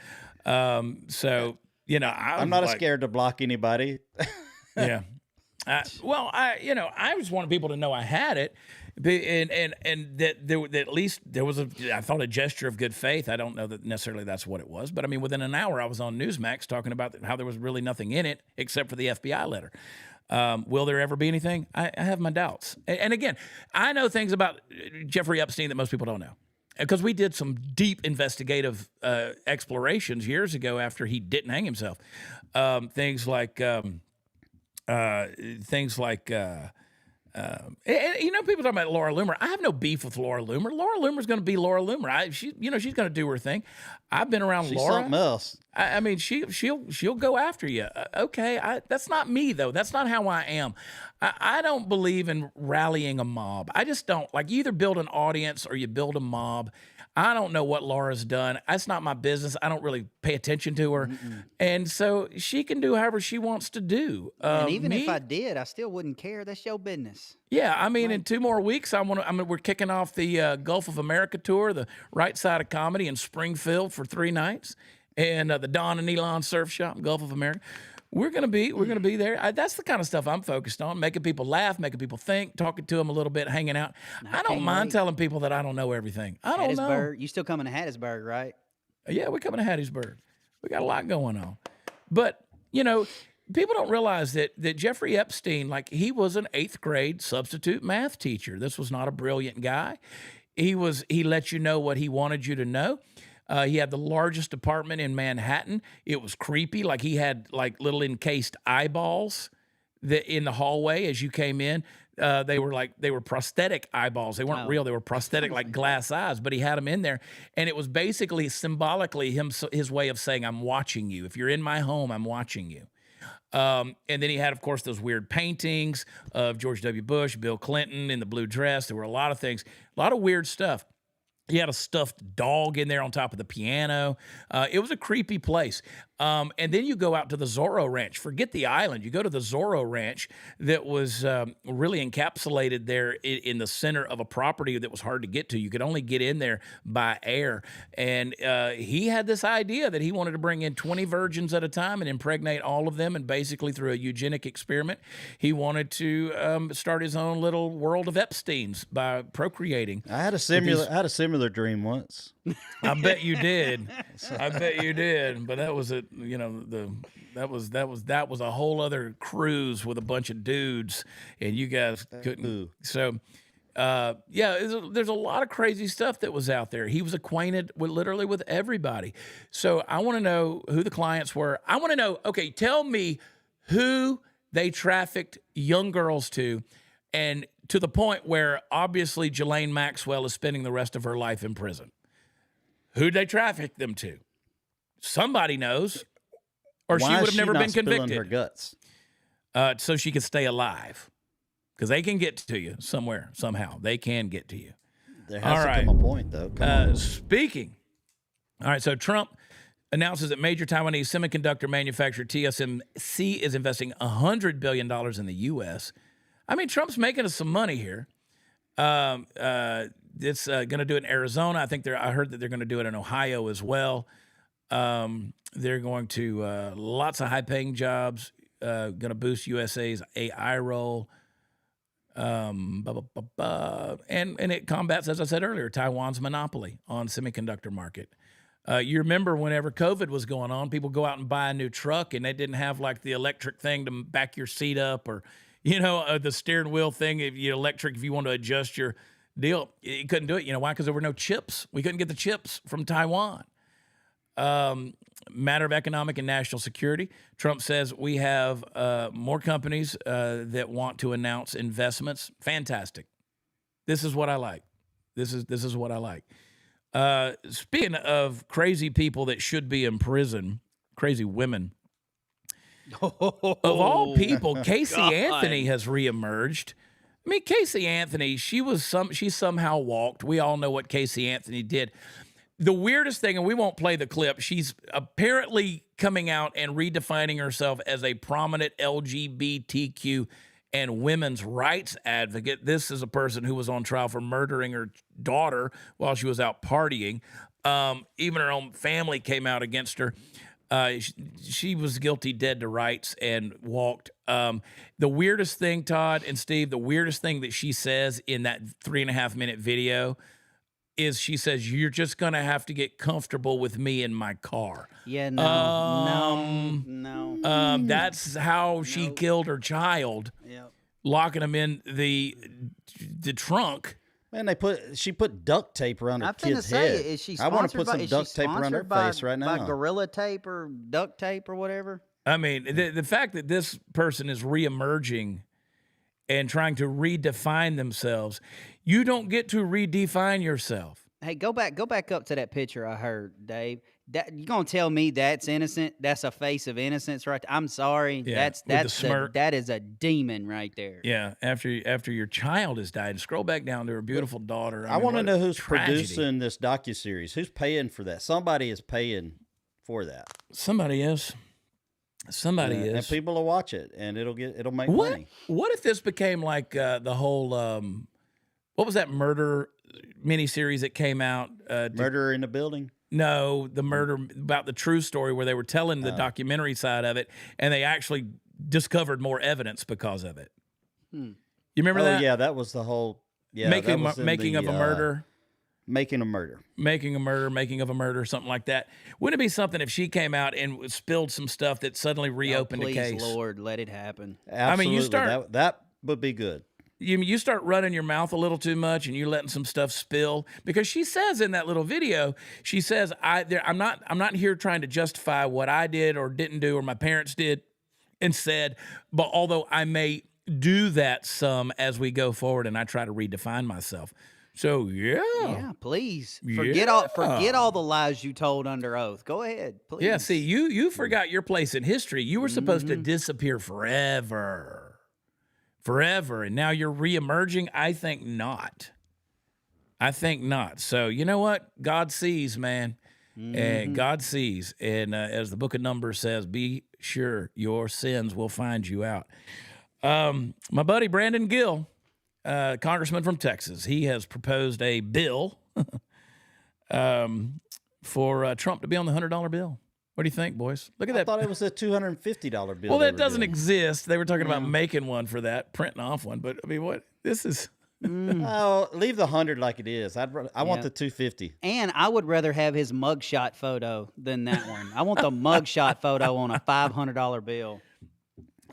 I'm not scared to block anybody. Yeah. I just wanted people to know I had it. And that at least there was I thought a gesture of good faith. I don't know that necessarily that's what it was, but I mean, within an hour I was on Newsmax talking about how there was really nothing in it except for the FBI letter. Will there ever be anything? I have my doubts. And again, I know things about Jeffrey Epstein that most people don't know, because we did some deep investigative explorations years ago after he didn't hang himself. Things like And you know, people talking about Laura Loomer. I have no beef with Laura Loomer. Laura Loomer's going to be Laura Loomer. She's going to do her thing. I've been around She's Laura. something else. I mean, she'll go after you. Okay, that's not me though. That's not how I am. I don't believe in rallying a mob. I just don't. Like, you either build an audience or you build a mob. I don't know what Laura's done. That's not my business. I don't really pay attention to her. And so she can do however she wants to do. And even if I did, I still wouldn't care. That's your business. Yeah, I mean, in 2 more weeks, we're kicking off the Gulf of America tour, the Right Side of Comedy in Springfield for 3 nights, and the Don and Elon Surf Shop, Gulf of America. We're gonna be there. That's the kind of stuff I'm focused on: making people laugh, making people think, talking to them a little bit, hanging out. I don't mind telling people that I don't know everything. I don't know. You still coming to Hattiesburg, right? Yeah, we're coming to Hattiesburg. We got a lot going on, but you know, people don't realize that Jeffrey Epstein, like, he was an 8th grade substitute math teacher. This was not a brilliant guy. He let you know what he wanted you to know. He had the largest apartment in Manhattan. It was creepy. Like, he had like little encased eyeballs in the hallway as you came in. They were prosthetic eyeballs. They weren't real. They were prosthetic, like glass eyes, but he had them in there. And it was basically symbolically his way of saying, I'm watching you. If you're in my home, I'm watching you. And then he had, of course, those weird paintings of George W. Bush, Bill Clinton in the blue dress. There were a lot of things, a lot of weird stuff. He had a stuffed dog in there on top of the piano. It was a creepy place. And then you go out to the Zorro Ranch. Forget the island. You go to the Zorro Ranch that was really encapsulated there in the center of a property that was hard to get to. You could only get in there by air. And he had this idea that he wanted to bring in 20 virgins at a time and impregnate all of them. And basically, through a eugenic experiment, he wanted to start his own little world of Epsteins by procreating. I had a similar dream once. I bet you did. I bet you did. But that was that was a whole other cruise with a bunch of dudes, and you guys couldn't. So, there's a lot of crazy stuff that was out there. He was acquainted literally with everybody. So I want to know who the clients were. I want to know. Okay, tell me who they trafficked young girls to, and to the point where obviously Ghislaine Maxwell is spending the rest of her life in prison. Who'd they traffic them to? Somebody knows, or she would have never been convicted. Her guts, so she could stay alive, because they can get to you somewhere, somehow. They can get to you. There has to come a point, though. Speaking. All right, so Trump announces that major Taiwanese semiconductor manufacturer TSMC is investing $100 billion in the U.S. I mean, Trump's making us some money here. It's going to do it in Arizona. I heard that they're going to do it in Ohio as well. They're going to lots of high-paying jobs. Going to boost USA's AI role. And it combats, as I said earlier, Taiwan's monopoly on semiconductor market. You remember whenever COVID was going on, people go out and buy a new truck, and they didn't have like the electric thing to back your seat up, or the steering wheel thing, if you want to adjust your deal. You couldn't do it. You know why? Because there were no chips. We couldn't get the chips from Taiwan. Matter of economic and national security. Trump says we have more companies that want to announce investments. Fantastic. This is what I like. This is what I like. Speaking of crazy people that should be in prison, crazy women. Of all people, Casey Anthony has reemerged. I mean, Casey Anthony, she somehow walked. We all know what Casey Anthony did. The weirdest thing, and we won't play the clip, she's apparently coming out and redefining herself as a prominent LGBTQ and women's rights advocate. This is a person who was on trial for murdering her daughter while she was out partying. Even her own family came out against her. She was guilty, dead to rights, and walked. The weirdest thing, Todd and Steve, the weirdest thing that she says in that 3.5-minute video is she says, "You're just going to have to get comfortable with me in my car." Yeah, no. That's how she killed her child, locking him in the trunk. Man, she put duct tape around her kid's head. Is she I want to put some is duct she tape around her face right now. By Gorilla Tape or duct tape or whatever? I mean, the fact that this person is reemerging and trying to redefine themselves. You don't get to redefine yourself. Hey, go back up to that picture I heard, Dave. You gonna tell me that's innocent? That's a face of innocence, right? I'm sorry. Yeah, That's the smirk. that is a demon right there. Yeah, after your child has died, scroll back down to her beautiful daughter. I want to know who's tragedy. producing this docuseries. Who's paying for that? Somebody is paying for that. Somebody is. Somebody is. And people will watch it, and it'll make What? money. What if this became like the whole what was that murder miniseries that came out? Murder in the Building. No, the murder about the true story where they were telling the documentary side of it, and they actually discovered more evidence because of it. You remember that? Yeah, that was the whole making of a murder. Making a murder. Making of a murder, something like that. Wouldn't it be something if she came out and spilled some stuff that suddenly reopened the case? Lord, let it happen. Absolutely. I mean, you start that would be good. You start running your mouth a little too much, and you're letting some stuff spill. Because she says in that little video, she says, "I'm not here trying to justify what I did or didn't do or my parents did and said, but although I may do that some as we go forward, and I try to redefine myself." So yeah, please forget all the lies you told under oath. Go ahead, please. Yeah, see, you forgot your place in history. You were supposed to disappear forever, and now you're reemerging. I think not. So you know what? God sees, man, and God sees. And as the Book of Numbers says, be sure your sins will find you out. My buddy Brandon Gill. Congressman from Texas, he has proposed a bill for Trump to be on the $100 bill. What do you think, boys? Look at that. I thought it was a $250 bill. Well, that doesn't exist. They were talking about making one for that, printing off one. But I mean, what? This is. Oh, leave the 100 like it is. I want the 250. And I would rather have his mugshot photo than that one. I want the mugshot photo on a $500 bill.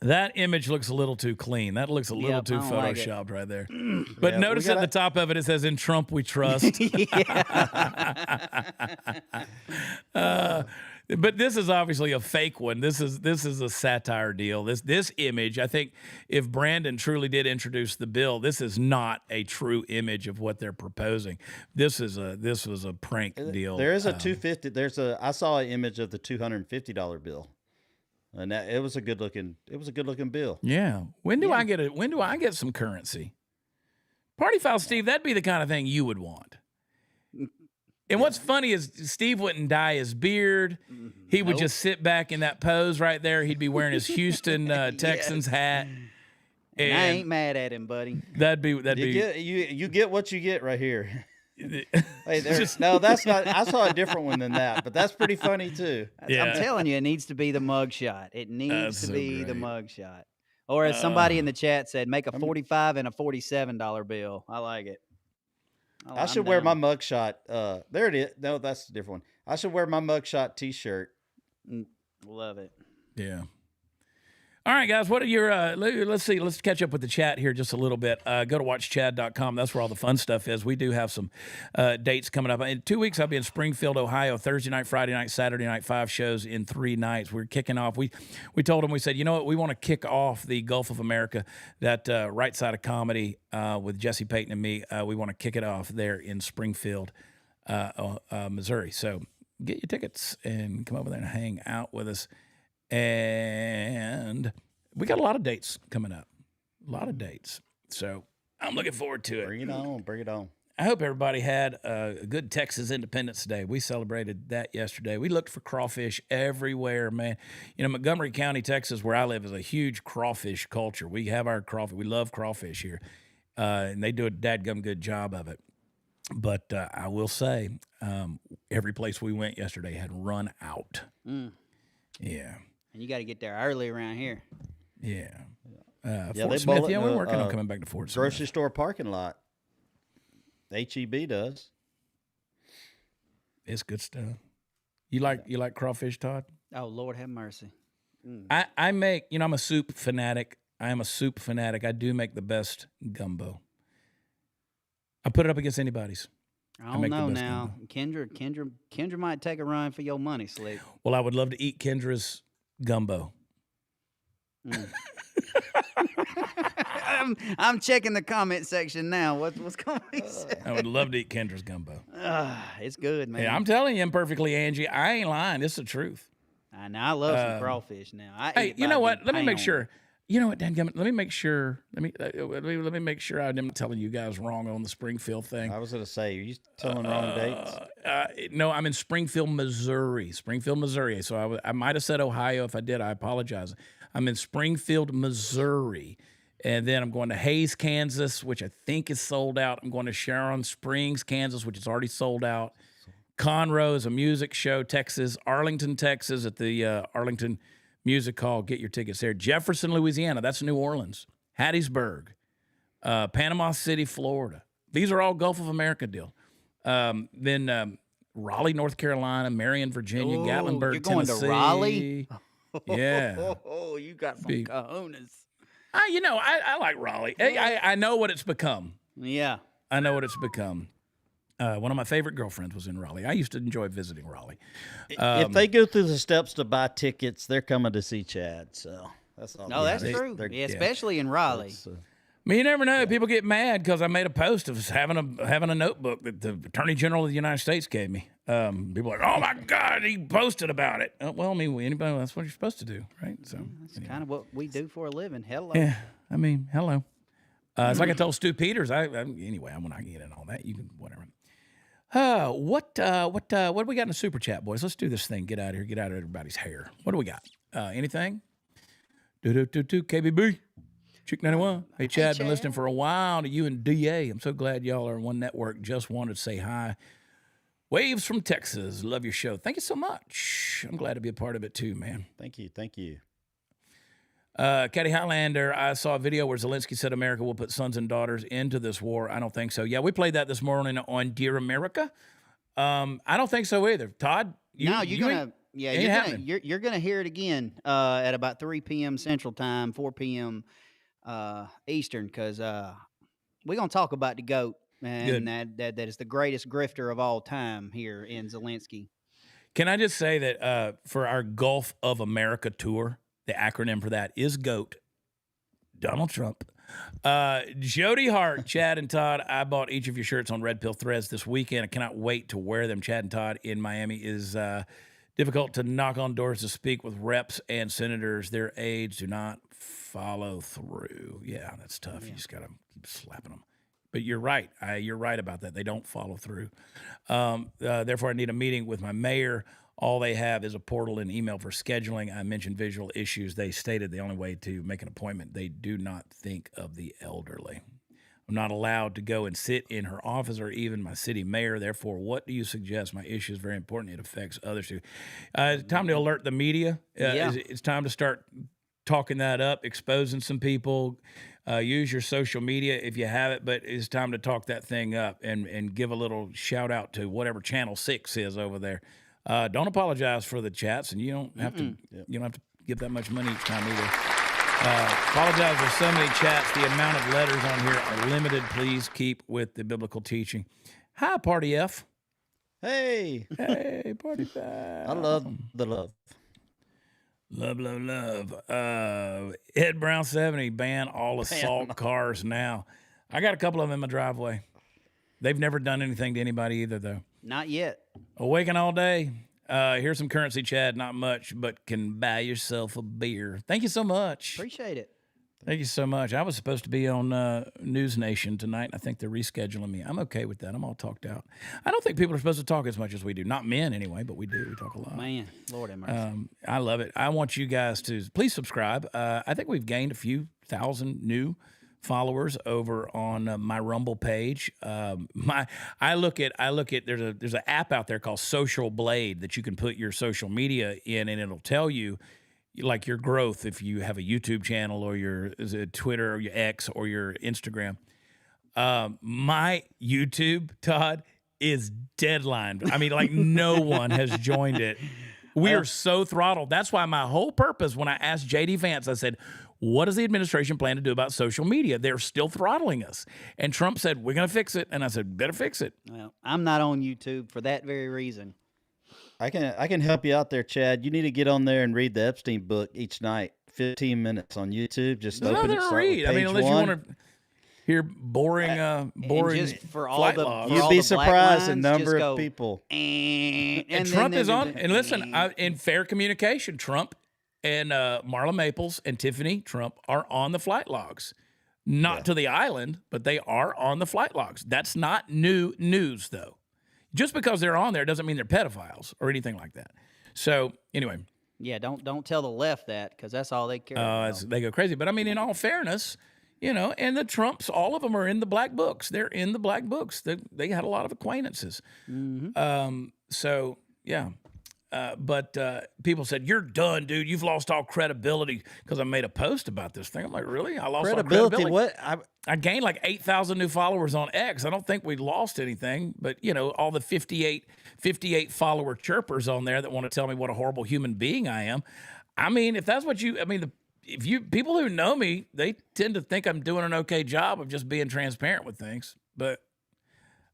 That image looks a little too clean. That looks a little too photoshopped right there. But notice at the top of it, it says, "In Trump we trust." But this is obviously a fake one. This is a satire deal. This image, I think, if Brandon truly did introduce the bill, this is not a true image of what they're proposing. This was a prank deal. There is a 250. I saw an image of the $250 bill. And it was a good looking bill. Yeah. When do I get some currency? Party foul, Steve, that'd be the kind of thing you would want. And what's funny is Steve wouldn't dye his beard. He would just sit back in that pose right there. He'd be wearing his Houston Texans hat. And I ain't mad at him, buddy. You get what you get right here. Hey, no, that's not. I saw a different one than that, but that's pretty funny too. Yeah. I'm telling you, it needs to be the mugshot. It needs to be the mugshot. Or as somebody in the chat said, make a $45 and a $47 bill. I like it. I should wear my mugshot. There it is. No, that's a different one. I should wear my mugshot T-shirt. Love it. Yeah. All right, guys, what are your, let's see, let's catch up with the chat here just a little bit. Go to watchchad.com. That's where all the fun stuff is. We do have some dates coming up. In 2 weeks, I'll be in Springfield, Ohio, Thursday night, Friday night, Saturday night, 5 shows in 3 nights. We're kicking off. We told them, we said, you know what, we want to kick off the Gulf of America, that right side of comedy with Jesse Payton and me. We want to kick it off there in Springfield, Missouri. So get your tickets and come over there and hang out with us. And we got a lot of dates coming up. A lot of dates. So I'm looking forward to it. Bring it on. Bring it on. I hope everybody had a good Texas Independence Day. We celebrated that yesterday. We looked for crawfish everywhere, man. You know, Montgomery County, Texas, where I live, is a huge crawfish culture. We have our crawfish. We love crawfish here. And they do a dadgum good job of it. But I will say, every place we went yesterday had run out. Yeah. And you got to get there early around here. Yeah. Fort Smith, we're working on coming back to Fort Smith. Grocery store parking lot. HEB does. It's good stuff. You like crawfish, Todd? Oh, Lord have mercy. I make, I'm a soup fanatic. I am a soup fanatic. I do make the best gumbo. I put it up against anybody's. I don't know now. Kendra might take a run for your money, Slick. Well, I would love to eat Kendra's gumbo. I'm checking the comment section now. What's going on? I would love to eat Kendra's gumbo. It's good, man. Yeah, I'm telling you imperfectly, Angie. I ain't lying. It's the truth. I know. I love some crawfish now. I Hey, eat you by know the what? Let me make pound. sure. You know what, dadgummit? Let me make sure. Let me make sure I'm telling you guys wrong on the Springfield thing. I was going to say, are you telling wrong dates? No, I'm in Springfield, Missouri. Springfield, Missouri. So I might have said Ohio. If I did, I apologize. I'm in Springfield, Missouri. And then I'm going to Hayes, Kansas, which I think is sold out. I'm going to Sharon Springs, Kansas, which is already sold out. Conroe is a music show, Texas. Arlington, Texas at the Arlington Music Hall. Get your tickets there. Jefferson, Louisiana. That's New Orleans. Hattiesburg. Panama City, Florida. These are all Gulf of America deal. Then Raleigh, North Carolina, Marion, Virginia, Ooh, Gatlinburg, you're going to Tennessee. Raleigh? Yeah. Oh, you got some cojones. I like Raleigh. I know what it's become. Yeah. I know what it's become. One of my favorite girlfriends was in Raleigh. I used to enjoy visiting Raleigh. If they go through the steps to buy tickets, they're coming to see Chad. So that's all. No, that's true. Yeah, especially in Raleigh. I mean, you never know. People get mad because I made a post of having a notebook that the Attorney General of the United States gave me. People are like, oh my God, he posted about it. Well, I mean, anybody, that's what you're supposed to do, right? So That's kind of what we do for a living. Hello. yeah, I mean, hello. It's like I told Stu Peters. Anyway, I'm not get in all that. You can whatever. What do we got in the super chat, boys? Let's do this thing. Get out of here. Get out of everybody's hair. What do we got? Anything? KBB. Chick 91. Hey, Chad, been listening for a while to you and DA. I'm so glad y'all are on one network. Just wanted to say hi. Waves from Texas. Love your show. Thank you so much. I'm glad to be a part of it too, man. Thank you. Thank you. Caddy Highlander, I saw a video where Zelensky said America will put sons and daughters into this war. I don't think so. Yeah, we played that this morning on Dear America. I don't think so either. Todd, you're gonna hear it again at about 3 p.m. Central Time, 4 p.m. Eastern, because we're gonna talk about the GOAT, and that is the greatest grifter of all time here in Zelensky. Can I just say that for our Gulf of America tour, the acronym for that is GOAT, Donald Trump. Jody Hart, Chad and Todd, I bought each of your shirts on Red Pill Threads this weekend. I cannot wait to wear them. Chad and Todd in Miami is difficult to knock on doors to speak with reps and senators. Their aides do not follow through. Yeah, that's tough. Yeah. You just got to keep slapping them. But you're right. You're right about that. They don't follow through. Therefore, I need a meeting with my mayor. All they have is a portal and email for scheduling. I mentioned visual issues. They stated the only way to make an appointment. They do not think of the elderly. I'm not allowed to go and sit in her office or even my city mayor. Therefore, what do you suggest? My issue is very important. It affects others too. It's time to alert the media. It's time to start talking that up, exposing some people. Use your social media if you have it, but it's time to talk that thing up and give a little shout out to whatever Channel 6 is over there. Don't apologize for the chats, and you don't have to. You don't have to give that much money each time either. Apologize for so many chats. The amount of letters on here are limited. Please keep with the biblical teaching. Hi, Party F. Hey, Party F. I love the love. Love. Ed Brown 70 ban all assault cars now. I got a couple of them in my driveway. They've never done anything to anybody either, though. Not yet. Awaken all day. Here's some currency, Chad. Not much, but can buy yourself a beer. Thank you so much. Appreciate it. Thank you so much. I was supposed to be on News Nation tonight. I think they're rescheduling me. I'm okay with that. I'm all talked out. I don't think people are supposed to talk as much as we do. Not men, anyway, but we do. We talk a lot. Man, Lord have mercy. I love it. I want you guys to please subscribe. I think we've gained a few thousand new followers over on my Rumble page. I look at there's an app out there called Social Blade that you can put your social media in, and it'll tell you like your growth if you have a YouTube channel or your Twitter or your X or your Instagram. My YouTube, Todd, is deadlined. I mean, like no one has joined it. We are so throttled. That's why my whole purpose when I asked JD Vance, I said, what does the administration plan to do about social media? They're still throttling us. And Trump said, we're going to fix it. And I said, better fix it. Well, I'm not on YouTube for that very reason. I can help you out there, Chad. You need to get on there and read the Epstein book each night 15 minutes on YouTube. Just There's open it, nothing to start with read. I mean, page unless one. you want to hear boring just for all flight the- logs. for You'd all be the black surprised the lines, number just of go, people. And Trump is on. And listen, in fair communication, Trump and Marla Maples and Tiffany Trump are on the flight logs. Not to the island, but they are on the flight logs. That's not new news, though. Just because they're on there doesn't mean they're pedophiles or anything like that. So anyway, Yeah, don't tell the left that, because that's all they care about. they go crazy. But I mean, in all fairness, and the Trumps, all of them are in the black books. They're in the black books. They had a lot of acquaintances. So yeah. But people said, "You're done, dude. You've lost all credibility," because I made a post about this thing. I'm like, really? I lost all credibility? What? I gained like 8,000 new followers on X. I don't think we lost anything, but all the 58 follower chirpers on there that want to tell me what a horrible human being I am. I mean, if that's what people who know me, they tend to think I'm doing an okay job of just being transparent with things. But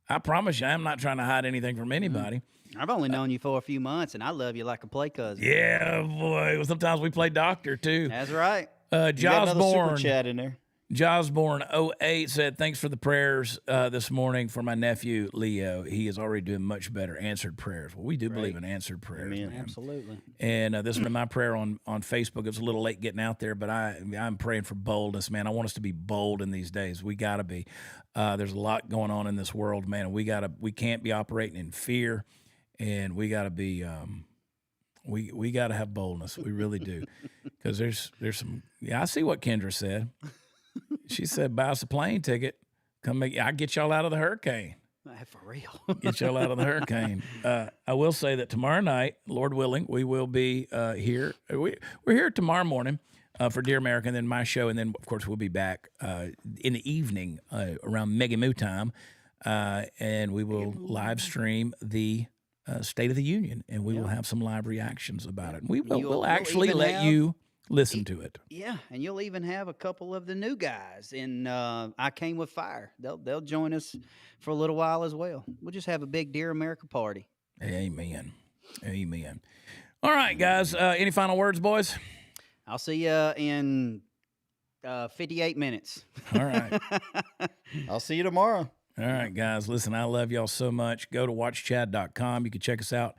I promise you, I'm not trying to hide anything from anybody. I've only known you for a few months, and I love you like a play cousin. Yeah, boy. Well, sometimes we play doctor too. That's right. You got another super Josborn. chat in there. Josborn08 said, "Thanks for the prayers this morning for my nephew, Leo. He is already doing much better. Answered prayers." Well, we do believe in answered prayers. Amen. Man. Absolutely. And this is my prayer on Facebook. It was a little late getting out there, but I'm praying for boldness, man. I want us to be bold in these days. We got to be. There's a lot going on in this world, man, and we can't be operating in fear, and we got to be we got to have boldness. We really do, because there's some. Yeah, I see what Kendra said. She said, "Buy us a plane ticket. I'll get y'all out of the hurricane." For real. Get y'all out of the hurricane. I will say that tomorrow night, Lord willing, we will be here. We're here tomorrow morning for Dear America, and then my show, and then, of course, we'll be back in the evening around Mega Moo time, and we will live stream the State of the Union, and we will have some live reactions about it. We'll actually let you listen to it. Yeah, and you'll even have a couple of the new guys in I Came With Fire. They'll join us for a little while as well. We'll just have a big Dear America party. Amen. Amen. All right, guys. Any final words, boys? I'll see you in 58 minutes. All right. I'll see you tomorrow. All right, guys. Listen, I love y'all so much. Go to watchchad.com. You can check us out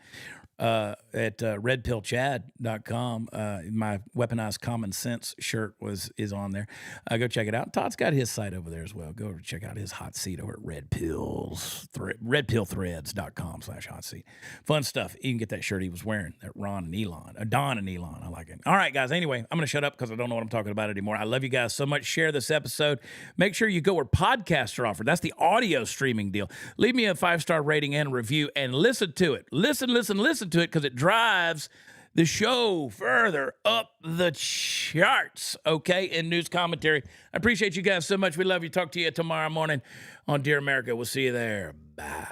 at redpillchad.com. My Weaponized Common Sense shirt is on there. Go check it out. Todd's got his site over there as well. Go over to check out his hot seat over at redpillthreads.com/hot seat. Fun stuff. You can get that shirt he was wearing, that Don and Elon. I like it. All right, guys. Anyway, I'm going to shut up because I don't know what I'm talking about anymore. I love you guys so much. Share this episode. Make sure you go where podcasts are offered. That's the audio streaming deal. Leave me a 5-star rating and review and listen to it. Listen to it, because it drives the show further up the charts, okay, in news commentary. I appreciate you guys so much. We love you. Talk to you tomorrow morning on Dear America. We'll see you there. Bye.